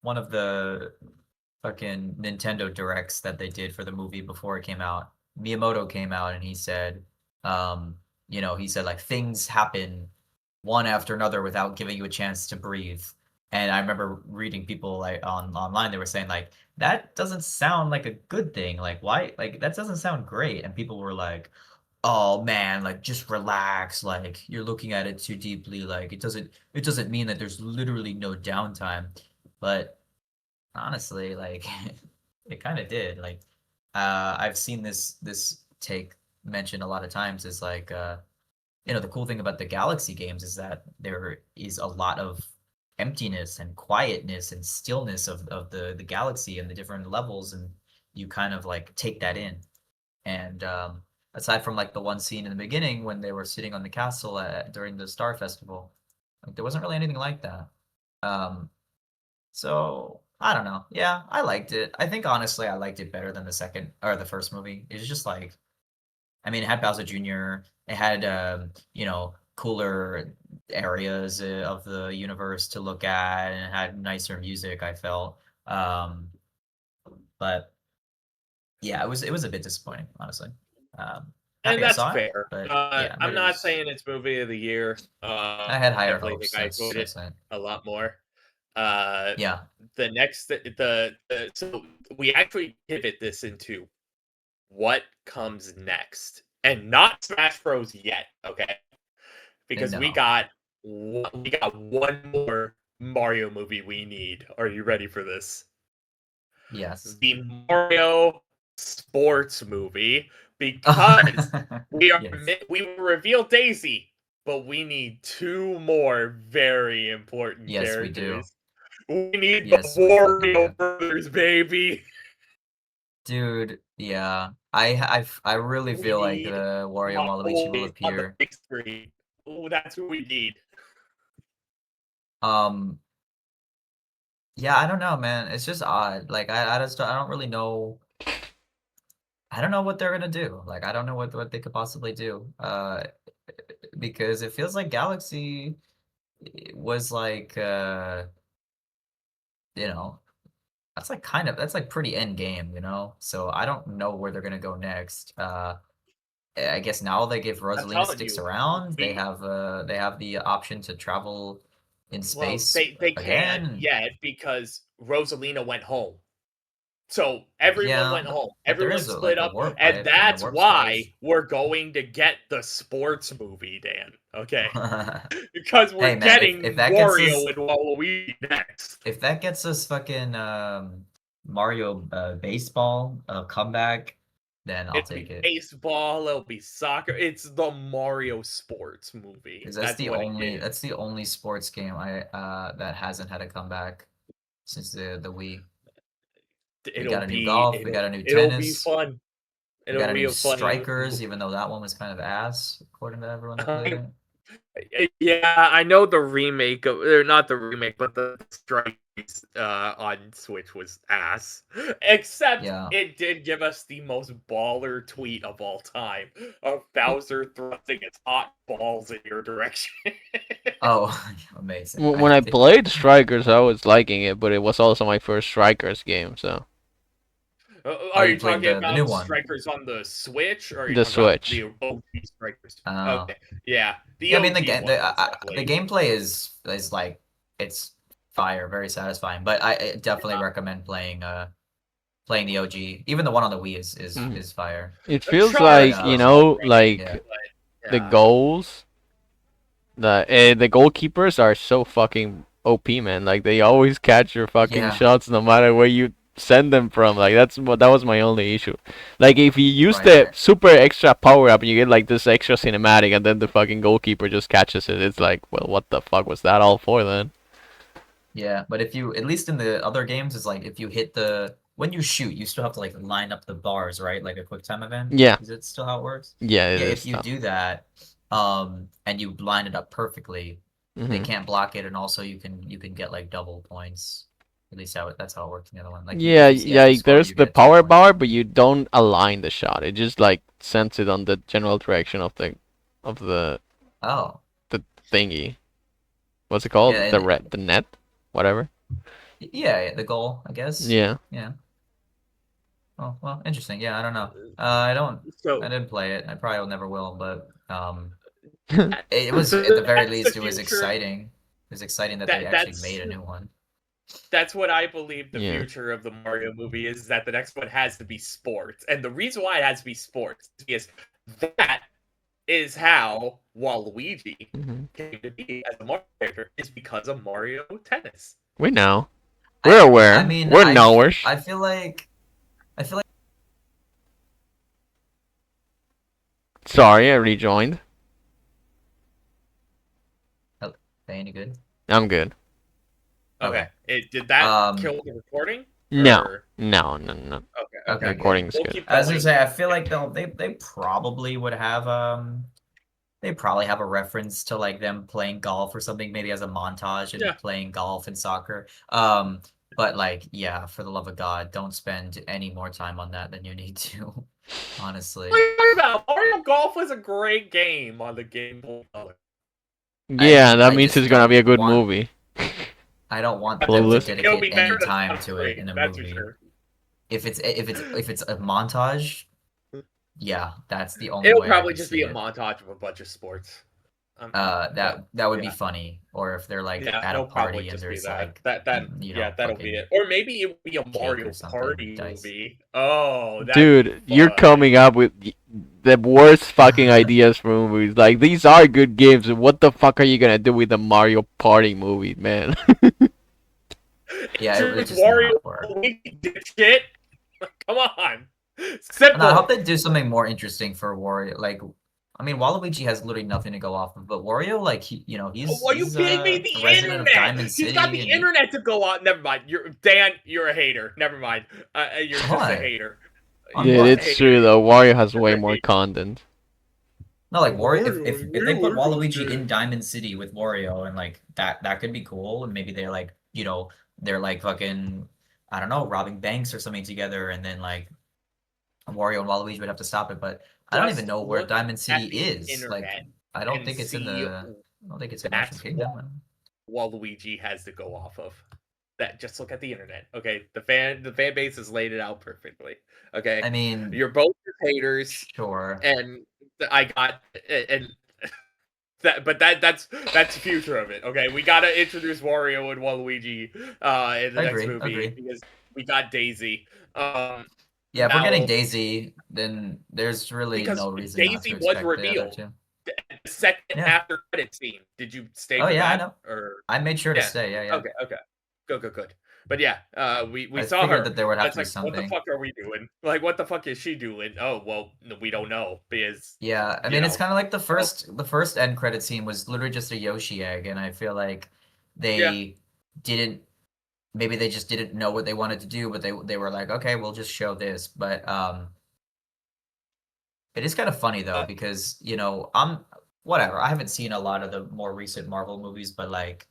one of the fucking Nintendo directs that they did for the movie before it came out. Miyamoto came out and he said, he said like things happen one after another without giving you a chance to breathe. And I remember reading people like online they were saying like that doesn't sound like a good thing. Like why like that doesn't sound great. And people were like, "Oh man, like just relax. Like you're looking at it too deeply. Like it doesn't mean that there's literally no downtime." But honestly, like it kind of did. Like I've seen this take mentioned a lot of times is like the cool thing about the Galaxy games is that there is a lot of emptiness and quietness and stillness of the galaxy and the different levels, and you kind of like take that in. And aside from like the one scene in the beginning when they were sitting on the castle during the Star Festival, like there wasn't really anything like that. Um, so I don't know. Yeah, I liked it. I think honestly, I liked it better than the second or the first movie. It's just like I mean, it had Bowser Jr. It had cooler areas of the universe to look at, and it had nicer music. I felt, but yeah, it was a bit disappointing, honestly. and Happy I that's saw it, fair. but yeah, but I'm it not was. saying it's movie of the year. I had I higher definitely think hopes. I That's enjoyed it that's it. a lot more. Uh, Yeah, the next so we actually pivot this into what comes next, and not Smash Bros yet, okay? Because no, we got one more Mario movie we need. Are you ready for this? yes. The Mario sports movie, because Yes, we will reveal Daisy, but we need two more very important yes, we do. characters. We need the Yes, we fucking do. Wario brothers, baby. Dude, yeah. I really We feel like need the Wario and my Waluigi will boys on the appear. big screen. Oh, that's what we need. Um, yeah, I don't know, man. It's just odd. Like I don't really know. I don't know what they're gonna do. Like I don't know what they could possibly do. Because it feels like Galaxy was like you know, that's like pretty end game. So I don't know where they're gonna go next. I guess now they give I'm Rosalina telling sticks you, around. They we have the option to travel in well space they can't again. yet because Rosalina went home. So everyone Yeah, went home. but there Everyone is split like a up, warp and pipe and a that's warp why spice. we're going to get the sports movie, Dan. Okay, because we're Hey man, if getting that gets Wario us and Waluigi next. if that gets us fucking Mario baseball comeback, then I'll It'll take be it. baseball. It'll be soccer. It's the Mario sports movie. Because That's what it is. that's the only sports game I that hasn't had a comeback since the Wii. We got a new golf, we got a new It'll be tennis, fun. we got It'll a be new a funny. strikers, even though that one was kind of ass, according to everyone that played it. Yeah, I know the remake of, or not the remake, but the strike on Switch was ass. Except Yeah. it did give us the most baller tweet of all time of Bowser thrusting its hot balls in your direction. Oh, amazing. When I played Strikers, I was liking it, but it was also my first Strikers game, so Are you you played talking the new about one? Strikers on the Switch, or are you the talking about Switch. the OG Strikers? Oh. Okay, yeah, the Yeah, I mean OG one was the definitely. gameplay is like it's fire, very satisfying. But I definitely recommend playing the OG. Even the one on the Wii Mhm. is fire. It feels Try like, But you know, yeah. like the yeah. goals, the goalkeepers are so fucking OP, man. Like they always catch your fucking Yeah. shots no matter where you send them from. Like that was my only issue. Like if you use Right, the right. super extra power up and you get like this extra cinematic and then the fucking goalkeeper just catches it, it's like, well, what the fuck was that all for then? Yeah, but if you, at least in the other games, it's like if you hit when you shoot, you still have to like line up the bars, right? Like a quick time event. Yeah, Is it still how it works? yeah, it Yeah, is if you stuff. do that, and you line it up perfectly, they Hmm. can't block it, and also you can get like double points. At least that's how it works in the other one. Like Yeah, if you like score, there's you the get 2 power points. bar, but you don't align the shot. It just like sends it on the general direction of Oh, the thingy. What's it called? yeah, The net, whatever. yeah, the goal, I guess. Yeah. Yeah. Oh, well, interesting. Yeah, I don't know. I So didn't play it. I probably never will, but it was, so at the very that's the least, it was future. exciting. It was exciting that they That actually made that's a new one. that's what I believe the Yeah. future of the Mario movie is. That the next one has to be sports, and the reason why it has to be sports is that is how Waluigi Hmm. came to be as a Mario character is because of Mario Tennis. We know. We're I aware. mean, We're knowers. I feel like Sorry, I rejoined. oh, they any good? I'm good. Okay, Okay. did that Um, kill the recording? No. Or... No. Okay, The okay, okay. good. recording's We'll good. keep I was gonna going. say, I feel like they probably would have they probably have a reference to like them playing golf or something, maybe as a montage and Yeah. playing golf and soccer. But like, yeah, for the love of God, don't spend any more time on that than you need to, honestly. What are you talking about? Mario Golf was a great game on the Game Boy Color. Yeah, that I means just it's gonna be a don't good want movie. I don't want them to Clueless. It'll dedicate be any better than time on to it screen, in a that's for movie. sure. If it's a montage, yeah, that's the only It'll way I probably can just see be a it. montage of a bunch of sports. That would be Yeah. funny. Or if they're like Yeah, at a it'll probably party and just be there's that. like, That'll be fucking it. Or maybe it would be a cake Mario or something, Party dice. movie. Oh, that'd be Dude, you're fun. coming up with the worst fucking ideas for movies. Like these are good games. What the fuck are you gonna do with a Mario Party movie, man? Yeah, it would Just just Wario not work. dipshit. Come on. No, I hope Simple. they do something more interesting for Wario. Like, I mean, Waluigi has literally nothing to go off of, but Wario, like, Oh, are you he's kidding me? a The resident of internet. Diamond He's got City, the and internet to go on. Never mind. You're a hater. Never mind. You're just a what? hater. On Yeah, You're just what? a it's true hater. though. Wario has way You're a more hater. content. No, like Wario. Mario, If they put Waluigi game. in Diamond City with Wario, and like that could be cool, and maybe they're like, they're like fucking, I don't know, robbing banks or something together, and then like Wario and Waluigi would have to stop it. But I don't even Just know where look Diamond at City the is. Like, internet I don't and think it's see I don't think it's in Mushroom that's what Kingdom. Waluigi has to go off of. That just look at the internet. Okay, the fan base has laid it out perfectly. Okay, I mean, you're both haters, sure. and I got and that's the future of it. Okay, we gotta introduce Wario and Waluigi in the next movie Agree. because we got Daisy. Yeah, if we're getting Now Daisy, then there's really because no reason not to Daisy was expect the other revealed two. the second Yeah. after credit scene. Did you stay Oh for yeah, I that know. or I made sure to yeah? stay. Yeah. Okay. Good. But yeah, we I saw figured her. that there would have That's to be like, what the something. fuck are we doing? Like, what the fuck is she doing? Oh well, no, we don't know because Yeah, I you mean, it's know. kind of like Well, the first end credit scene was literally just a Yoshi egg, and I feel like yeah, they didn't maybe they just didn't know what they wanted to do, but they were like, okay, we'll just show this. But it is kind of funny though uh, because I'm whatever. I haven't seen a lot of the more recent Marvel movies, but like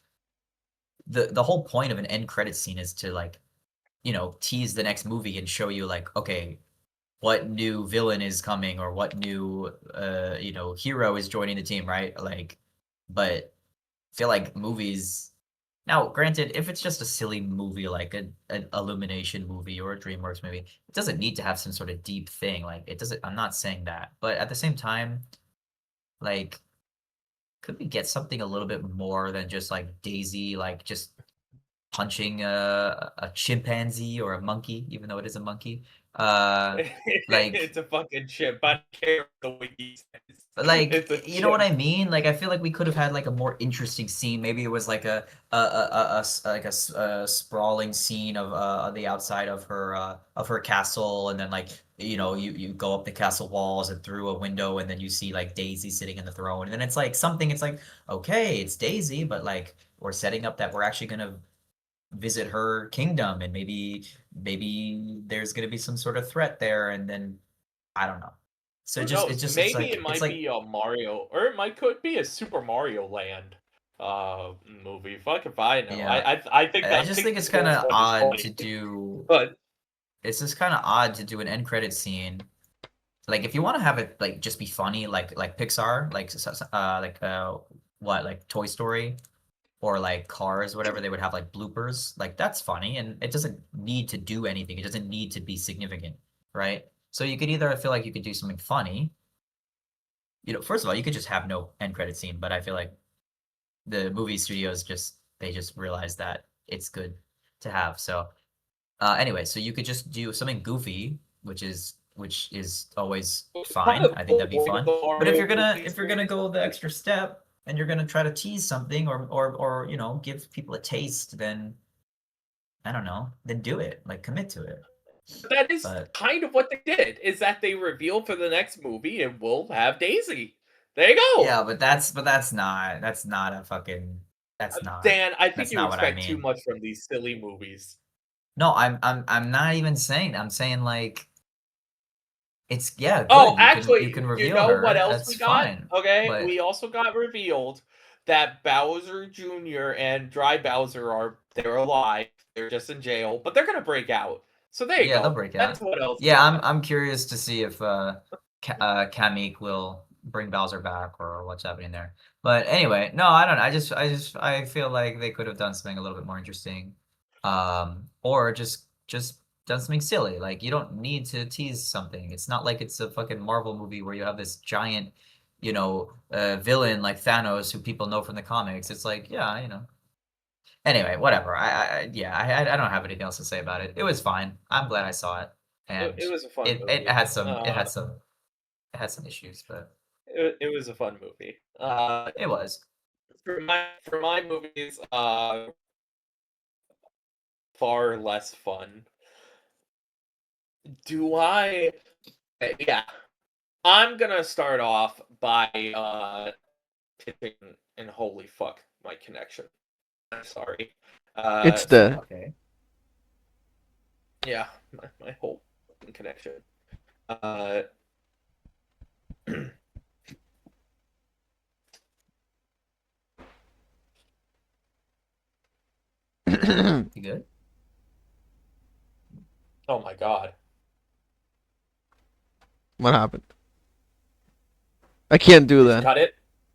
the whole point of an end credit scene is to like, tease the next movie and show you like, okay, what new villain is coming or what new hero is joining the team, right? Like, but I feel like movies now, granted, if it's just a silly movie like an Illumination movie or a DreamWorks movie, it doesn't need to have some sort of deep thing. Like it doesn't. I'm not saying that, but at the same time, like, could we get something a little bit more than just like Daisy, like just punching a chimpanzee or a monkey, even though it is a monkey? Like It's a fucking chip. I don't care the way he says. But like, It's a you know what chip. I mean? Like, I feel like we could have had like a more interesting scene. Maybe it was like a sprawling scene of the outside of her castle, and then like you go up the castle walls and through a window, and then you see like Daisy sitting in the throne, and then it's like something. It's like okay, it's Daisy, but like we're setting up that we're actually gonna visit her kingdom, and maybe there's gonna be some sort of threat there, and then I don't know. So Who knows? it's Maybe it it's might like be a Mario, or it could be a Super Mario Land movie. Fuck if I know. yeah. I I just think think the it's kind first of one is odd funny, to do. but It's just kind of odd to do an end credit scene. Like if you want to have it like just be funny, like Pixar, what like Toy Story or like Cars, whatever they would have like bloopers. Like that's funny, and it doesn't need to do anything. It doesn't need to be significant, right? So you could either feel like you could do something funny. First of all, you could just have no end credit scene, but I feel like the movie studios just realized that it's good to have. So anyway, so you could just do something goofy, which is always it's kind fine. of I think that'd be boring fun. the But if Mario you're gonna movies if you're doing gonna go the something. extra step and you're gonna try to tease something or give people a taste, then I don't know, then do it. Like commit to it. That is But kind of what they did. Is that they reveal for the next movie, and we'll have Daisy. There you go. yeah, but that's not a fucking that's not Dan, I think that's you not what I expect too mean. much from these silly movies. No, I'm not even saying that. I'm saying like it's yeah, Oh, good. You can actually, you reveal know what her. else we That's got? fine. Okay, But we also got revealed that Bowser Jr. and Dry Bowser they're alive. They're just in jail, but they're gonna break out. So there you yeah, they'll go. break That's out. what else we Yeah, I'm got. I'm curious to see if Kamik will bring Bowser back or what's happening there. But anyway, no, I don't know. I feel like they could have done something a little bit more interesting. Or just done something silly. Like you don't need to tease something. It's not like it's a fucking Marvel movie where you have this giant, villain like Thanos who people know from the comics. It's like, yeah. Anyway, whatever. Yeah, I don't have anything else to say about it. It was fine. I'm glad I saw it, and It was a fun it movie. had some issues, but It was a fun movie. it was. For my movies, far less fun. Do I? Yeah, I'm gonna start off by pitching, and holy fuck, my connection. I'm sorry. It's So the Okay. yeah, my whole fucking connection. Uh, You good? oh my god. what happened? I can't do Did you that. cut it?